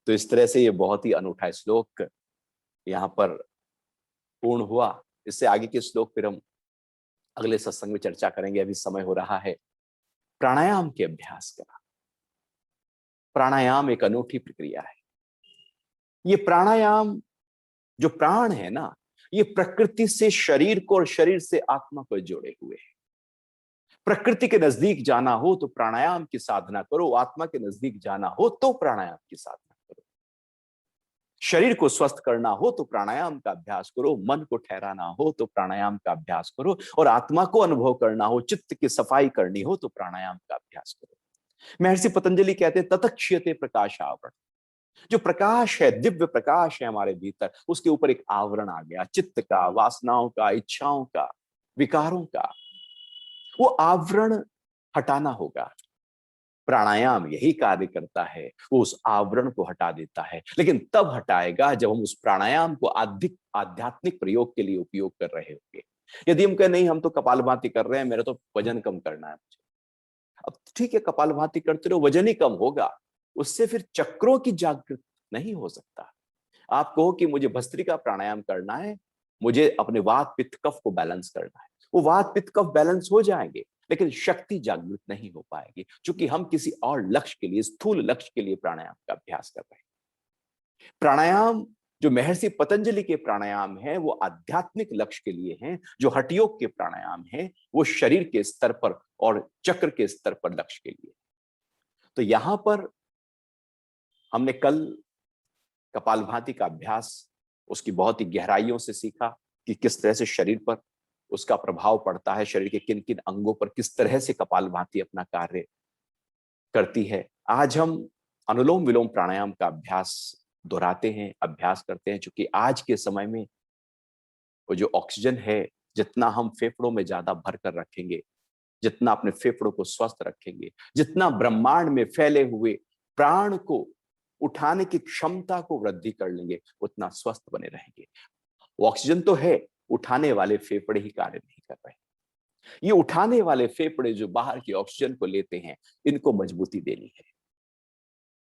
तो इस तरह से ये बहुत ही अनूठा श्लोक यहाँ पर पूर्ण हुआ। इससे आगे के श्लोक फिर हम अगले सत्संग में चर्चा करेंगे, अभी समय हो रहा है प्राणायाम के अभ्यास का। प्राणायाम एक अनूठी प्रक्रिया है। ये प्राणायाम, जो प्राण है ना, ये प्रकृति से शरीर को और शरीर से आत्मा को जोड़े हुए है। प्रकृति के नजदीक जाना हो तो प्राणायाम की साधना करो, आत्मा के नजदीक जाना हो तो प्राणायाम की साधना करो। शरीर को स्वस्थ करना हो तो प्राणायाम का अभ्यास करो, मन को ठहराना हो तो प्राणायाम का अभ्यास करो, और आत्मा को अनुभव करना हो, चित्त की सफाई करनी हो तो प्राणायाम का अभ्यास करो। महर्षि पतंजलि कहते हैं ततक्षयते प्रकाश आवरण। जो प्रकाश है, दिव्य प्रकाश है हमारे भीतर, उसके ऊपर एक आवरण आ गया, चित्त का, वासनाओं का, इच्छाओं का, विकारों का। वो आवरण हटाना होगा। प्राणायाम यही कार्य करता है, वो उस आवरण को हटा देता है। लेकिन तब हटाएगा जब हम उस प्राणायाम को आध्यात्मिक प्रयोग के लिए उपयोग कर रहे होंगे। यदि हम कहें नहीं हम तो कपालभाति कर रहे हैं, मेरा तो वजन कम करना है मुझे, अब ठीक है कपालभाति करते रहो, वजन ही कम होगा, उससे फिर चक्रों की जागृत नहीं हो सकता। आप कहो कि मुझे भस्त्रिका प्राणायाम करना है, मुझे अपने वात पित्त कफ को बैलेंस करना है, वो वात पित्त कफ बैलेंस हो जाएंगे, लेकिन शक्ति जागृत नहीं हो पाएगी, क्योंकि हम किसी और लक्ष्य के लिए, स्थूल लक्ष्य के लिए प्राणायाम का अभ्यास कर रहे हैं। प्राणायाम जो महर्षि पतंजलि के प्राणायाम है वो आध्यात्मिक लक्ष्य के लिए हैं। जो हठयोग के प्राणायाम है वो शरीर के स्तर पर और चक्र के स्तर पर लक्ष्य के लिए। तो यहां पर हमने कल कपालभाति का अभ्यास, उसकी बहुत ही गहराइयों से सीखा कि किस तरह से शरीर पर उसका प्रभाव पड़ता है, शरीर के किन किन अंगों पर किस तरह से कपालभाति अपना कार्य करती है। आज हम अनुलोम विलोम प्राणायाम का अभ्यास दोहराते हैं, अभ्यास करते हैं, क्योंकि आज के समय में वो जो ऑक्सीजन है, जितना हम फेफड़ों में ज्यादा भर कर रखेंगे, जितना अपने फेफड़ों को स्वस्थ रखेंगे, जितना ब्रह्मांड में फैले हुए प्राण को उठाने की क्षमता को वृद्धि कर लेंगे, उतना स्वस्थ बने रहेंगे। ऑक्सीजन तो है, उठाने वाले फेफड़े ही कार्य नहीं कर रहे। ये उठाने वाले फेफड़े जो बाहर की ऑक्सीजन को लेते हैं, इनको मजबूती देनी है।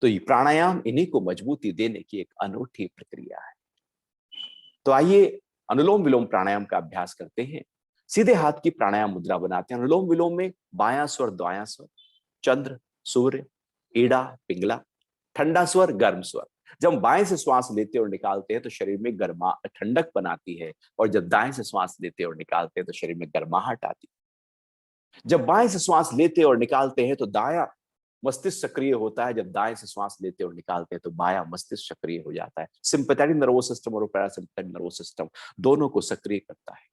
तो ये प्राणायाम इन्हीं को मजबूती देने की एक अनूठी प्रक्रिया है। तो आइए अनुलोम विलोम प्राणायाम का अभ्यास करते हैं। सीधे हाथ की प्राणायाम मुद्रा बनाते हैं। अनुलोम विलोम में बायां स्वर दायां स्वर, चंद्र, सूर्य, ईड़ा, पिंगला, ठंडा स्वर, गर्म स्वर। जब हम बाएं से श्वास लेते और निकालते हैं तो शरीर में गर्मा ठंडक बनाती है, और जब दाएं से श्वास लेते और निकालते हैं तो शरीर में गर्माहट आती है। जब बाएं से श्वास लेते और निकालते हैं तो दाया मस्तिष्क सक्रिय होता है, जब दाएं से श्वास लेते और निकालते हैं तो बायां मस्तिष्क सक्रिय हो जाता है। सिंपैथेटिक नर्वस सिस्टम और पैरासिम्पैथेटिक नर्वस सिस्टम दोनों को सक्रिय करता है।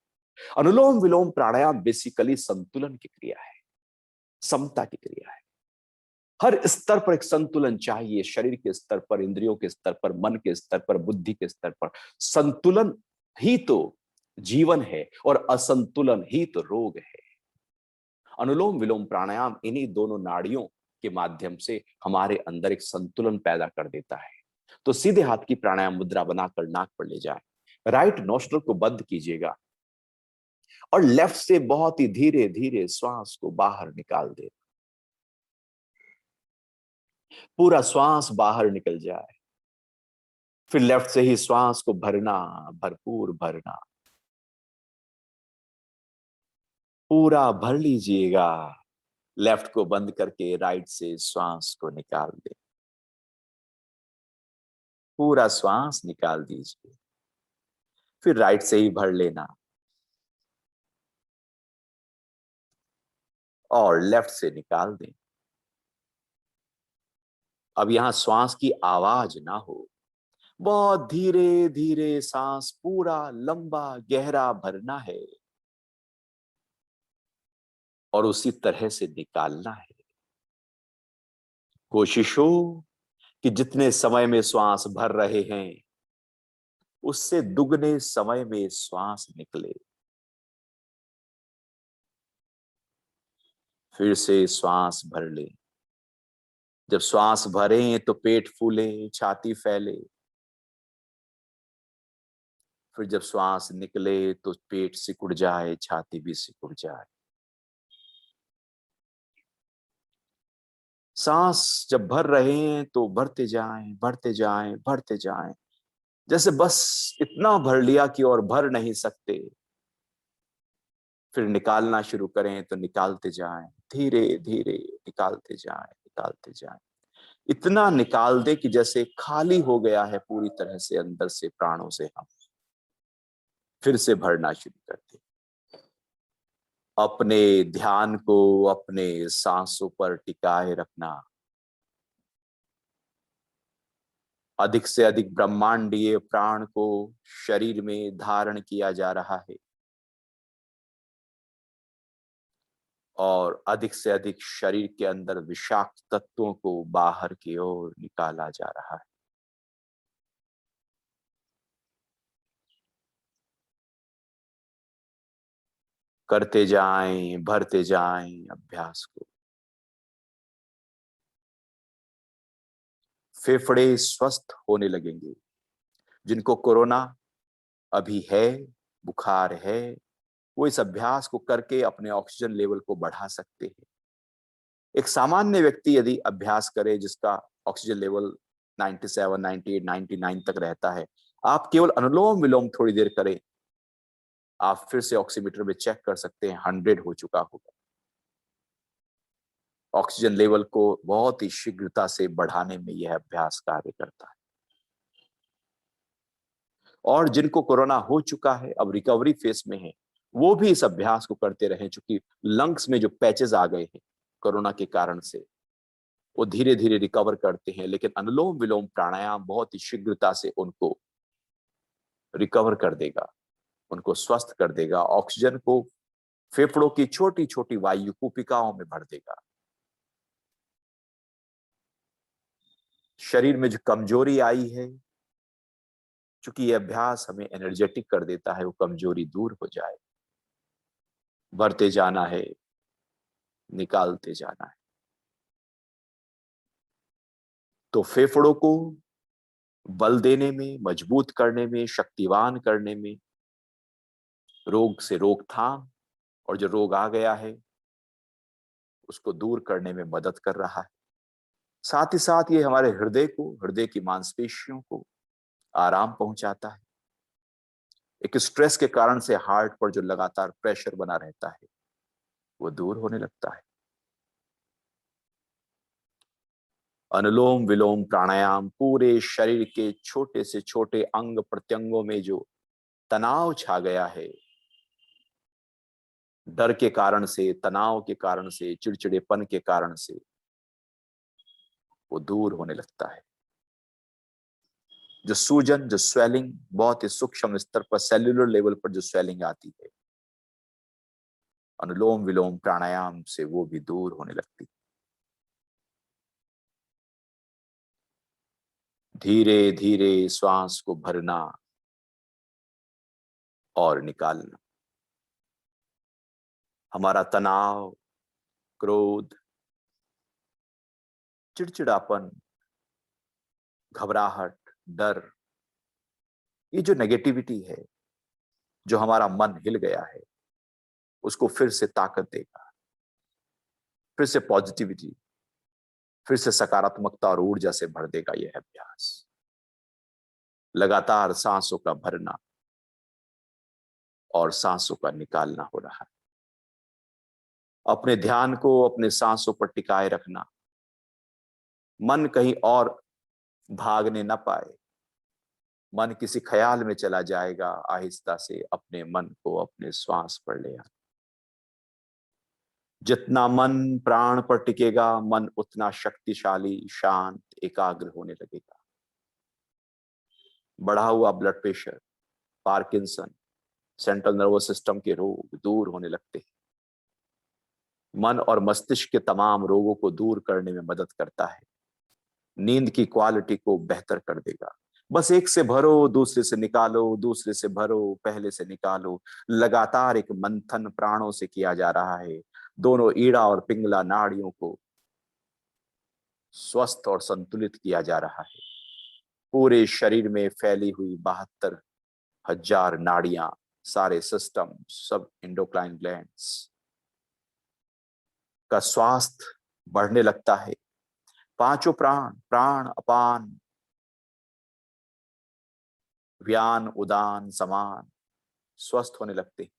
अनुलोम विलोम प्राणायाम बेसिकली संतुलन की क्रिया है, समता की क्रिया है। हर स्तर पर एक संतुलन चाहिए, शरीर के स्तर पर, इंद्रियों के स्तर पर, मन के स्तर पर, बुद्धि के स्तर पर। संतुलन ही तो जीवन है और असंतुलन ही तो रोग है। अनुलोम विलोम प्राणायाम इन्हीं दोनों नाड़ियों के माध्यम से हमारे अंदर एक संतुलन पैदा कर देता है। तो सीधे हाथ की प्राणायाम मुद्रा बनाकर नाक पर ले जाएं, राइट नोस्ट्रल को बंद कीजिएगा और लेफ्ट से बहुत ही धीरे धीरे श्वास को बाहर निकाल दे। पूरा श्वास बाहर निकल जाए, फिर लेफ्ट से ही श्वास को भरना, भरपूर भरना, पूरा भर लीजिएगा। लेफ्ट को बंद करके राइट से श्वास को निकाल दे, पूरा श्वास निकाल दीजिए, फिर राइट से ही भर लेना और लेफ्ट से निकाल दें। अब यहां श्वास की आवाज ना हो, बहुत धीरे धीरे सांस पूरा लंबा गहरा भरना है और उसी तरह से निकालना है। कोशिश हो कि जितने समय में श्वास भर रहे हैं उससे दुगने समय में श्वास निकले। फिर से श्वास भर ले। जब श्वास भरें तो पेट फूले, छाती फैले। फिर जब श्वास निकले तो पेट सिकुड़ जाए, छाती भी सिकुड़ जाए। सांस जब भर रहे हैं तो भरते जाएं, भरते जाएं, भरते जाएं। जैसे बस इतना भर लिया कि और भर नहीं सकते। फिर निकालना शुरू करें तो निकालते जाएं, धीरे धीरे निकालते जाएं, निकालते जाएं। इतना निकाल दे कि जैसे खाली हो गया है पूरी तरह से अंदर से प्राणों से। हम फिर से भरना शुरू करते। अपने ध्यान को अपने सांसों पर टिकाए रखना। अधिक से अधिक ब्रह्मांडीय प्राण को शरीर में धारण किया जा रहा है और अधिक से अधिक शरीर के अंदर विषाक्त तत्वों को बाहर की ओर निकाला जा रहा है। करते जाएं, भरते जाएं अभ्यास को। फेफड़े स्वस्थ होने लगेंगे। जिनको कोरोना अभी है, बुखार है, वो इस अभ्यास को करके अपने ऑक्सीजन लेवल को बढ़ा सकते हैं। एक सामान्य व्यक्ति यदि अभ्यास करे जिसका ऑक्सीजन लेवल 97, 98, 99 तक रहता है, आप केवल अनुलोम विलोम थोड़ी देर करें, आप फिर से ऑक्सीमीटर में चेक कर सकते हैं 100 हो चुका होगा। ऑक्सीजन लेवल को बहुत ही शीघ्रता से बढ़ाने में यह अभ्यास कार्य करता है। और जिनको कोरोना हो चुका है, अब रिकवरी फेस में है, वो भी इस अभ्यास को करते रहे, चूंकि लंग्स में जो पैचेस आ गए हैं कोरोना के कारण से, वो धीरे धीरे रिकवर करते हैं। लेकिन अनुलोम विलोम प्राणायाम बहुत ही शीघ्रता से उनको रिकवर कर देगा, उनको स्वस्थ कर देगा, ऑक्सीजन को फेफड़ों की छोटी छोटी वायु कूपिकाओं में भर देगा। शरीर में जो कमजोरी आई है, चूंकि यह अभ्यास हमें एनर्जेटिक कर देता है, वो कमजोरी दूर हो जाए। भरते जाना है, निकालते जाना है। तो फेफड़ों को बल देने में, मजबूत करने में, शक्तिवान करने में, रोग से रोकथाम, और जो रोग आ गया है उसको दूर करने में मदद कर रहा है। साथ ही साथ ये हमारे हृदय को, हृदय की मांसपेशियों को आराम पहुंचाता है। एक स्ट्रेस के कारण से हार्ट पर जो लगातार प्रेशर बना रहता है वो दूर होने लगता है। अनुलोम विलोम प्राणायाम पूरे शरीर के छोटे से छोटे अंग प्रत्यंगों में जो तनाव छा गया है, डर के कारण से, तनाव के कारण से, चिड़चिड़ेपन के कारण से, वो दूर होने लगता है। जो सूजन, जो स्वेलिंग, बहुत ही सूक्ष्म स्तर पर सेल्यूलर लेवल पर जो स्वेलिंग आती है, अनुलोम विलोम प्राणायाम से वो भी दूर होने लगती है। धीरे धीरे श्वास को भरना और निकालना। हमारा तनाव, क्रोध, चिड़चिड़ापन, घबराहट, डर, ये जो नेगेटिविटी है, जो हमारा मन हिल गया है, उसको फिर से ताकत देगा, फिर से पॉजिटिविटी, फिर से सकारात्मकता और ऊर्जा से भर देगा यह अभ्यास। लगातार सांसों का भरना और सांसों का निकालना हो रहा है। अपने ध्यान को अपने सांसों पर टिकाए रखना, मन कहीं और भागने न पाए। मन किसी ख्याल में चला जाएगा, आहिस्ता से अपने मन को अपने श्वास पर ले आना। जितना मन प्राण पर टिकेगा, मन उतना शक्तिशाली, शांत, एकाग्र होने लगेगा। बढ़ा हुआ blood pressure, Parkinson, central nervous system के रोग दूर होने लगते हैं। मन और मस्तिष्क के तमाम रोगों को दूर करने में मदद करता है। नींद की क्वालिटी को बेहतर कर देगा। बस एक से भरो, दूसरे से निकालो, दूसरे से भरो, पहले से निकालो। लगातार एक मंथन प्राणों से किया जा रहा है। दोनों ईड़ा और पिंगला नाड़ियों को स्वस्थ और संतुलित किया जा रहा है। पूरे शरीर में फैली हुई 72,000 नाड़ियां, सारे सिस्टम, सब एंडोक्राइन ग्लैंड्स का स्वास्थ्य बढ़ने लगता है। पांचों प्राण, प्राण अपान व्यान उदान समान स्वस्थ होने लगते हैं।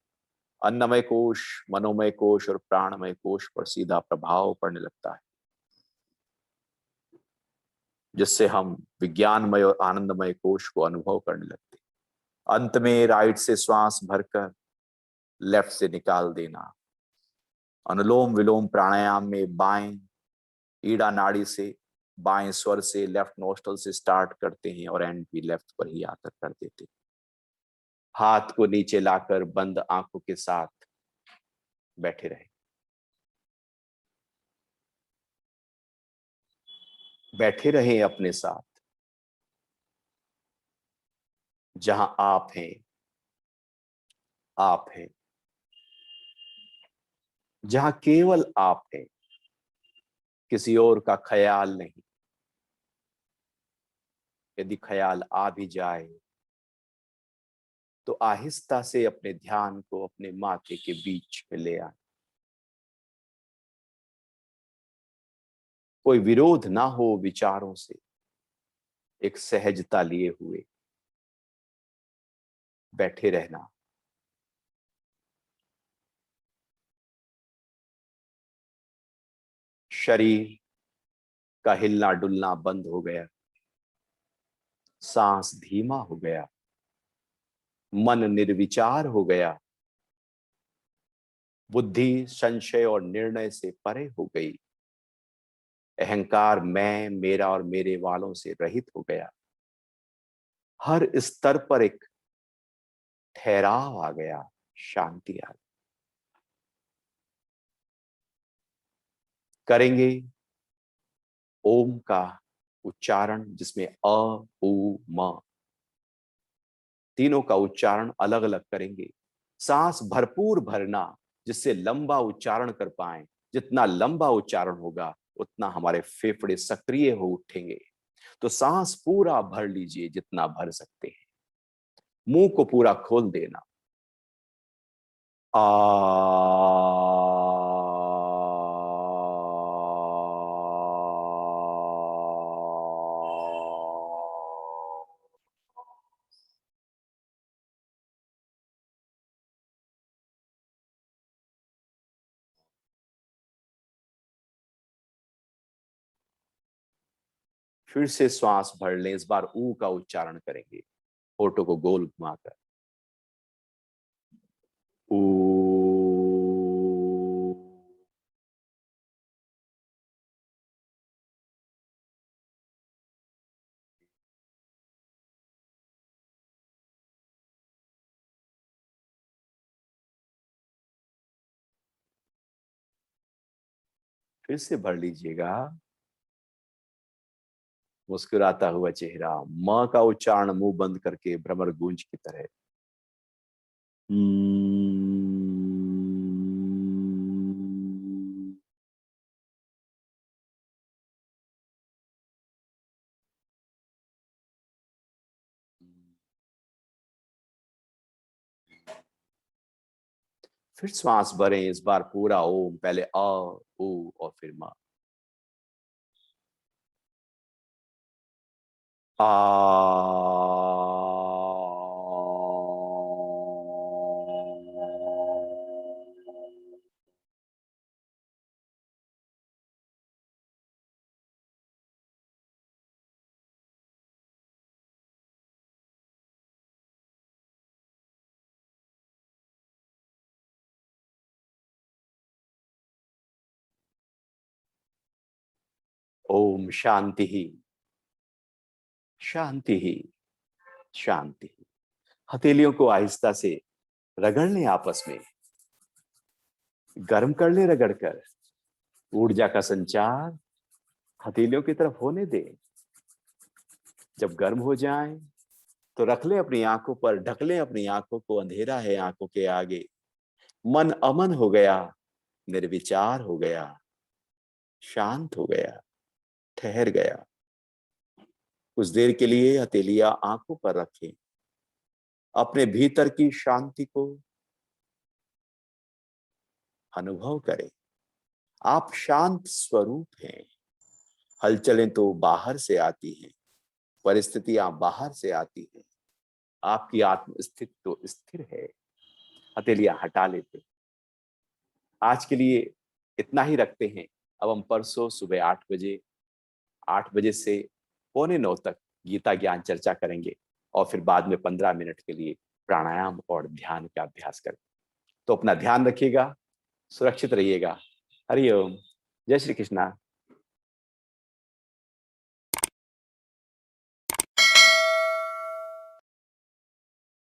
अन्नमय कोश, मनोमय कोश और प्राणमय कोश पर सीधा प्रभाव पड़ने लगता है, जिससे हम विज्ञानमय और आनंदमय कोश को अनुभव करने लगते हैं। अंत में राइट से श्वास भरकर लेफ्ट से निकाल देना। अनुलोम विलोम प्राणायाम में बाएं ईड़ा नाड़ी से, बाएं स्वर से, लेफ्ट नोस्ट्रल से स्टार्ट करते हैं और एंड भी लेफ्ट पर ही आकर कर देते हैं। हाथ को नीचे लाकर बंद आंखों के साथ बैठे रहे। बैठे रहे अपने साथ, जहां आप हैं, आप हैं, जहां केवल आप हैं, किसी और का ख्याल नहीं। यदि ख्याल आ भी जाए तो आहिस्ता से अपने ध्यान को अपने माथे के बीच में ले आए। कोई विरोध ना हो विचारों से, एक सहजता लिए हुए बैठे रहना। शरीर का हिलना डुलना बंद हो गया, सांस धीमा हो गया, मन निर्विचार हो गया, बुद्धि संशय और निर्णय से परे हो गई, अहंकार, मैं, मेरा और मेरे वालों से रहित हो गया। हर स्तर पर एक ठहराव आ गया, शांति आ गई। करेंगे ओम का उच्चारण, जिसमें अ, उ, म, तीनों का उच्चारण अलग अलग करेंगे। सांस भरपूर भरना, जिससे लंबा उच्चारण कर पाए। जितना लंबा उच्चारण होगा उतना हमारे फेफड़े सक्रिय हो उठेंगे। तो सांस पूरा भर लीजिए जितना भर सकते हैं। मुंह को पूरा खोल देना। आ फिर से श्वास भर लें, इस बार ऊ का उच्चारण करेंगे होठों को गोल घुमाकर। ऊ। फिर से भर लीजिएगा, मुस्कुराता हुआ चेहरा, मां का उच्चारण मुंह बंद करके भ्रमर गूंज की तरह। फिर श्वास भरें, इस बार पूरा ओम, पहले अ, उ और फिर मा। आ। ओम शांति ही, शांति ही, शांति ही। हथेलियों को आहिस्ता से रगड़ लें आपस में, गर्म कर ले रगड़ कर। ऊर्जा का संचार हथेलियों की तरफ होने दें। जब गर्म हो जाए तो रख ले अपनी आंखों पर, ढक ले अपनी आंखों को, अंधेरा है आंखों के आगे। मन अमन हो गया, निर्विचार हो गया, शांत हो गया, ठहर गया। कुछ देर के लिए हथेलियां आंखों पर रखें, अपने भीतर की शांति को अनुभव करें। आप शांत स्वरूप हैं। हलचलें तो बाहर से आती हैं, परिस्थितियां बाहर से आती हैं, आपकी आत्म स्थिति तो स्थिर है। हथेलियां हटा लेते, आज के लिए इतना ही रखते हैं। अब हम परसों सुबह 8 बजे, 8 बजे से पौने 9 तक गीता ज्ञान चर्चा करेंगे और फिर बाद में 15 मिनट के लिए प्राणायाम और ध्यान का अभ्यास करें। तो अपना ध्यान रखिएगा, सुरक्षित रहिएगा। हरि ओम, जय श्री कृष्णा।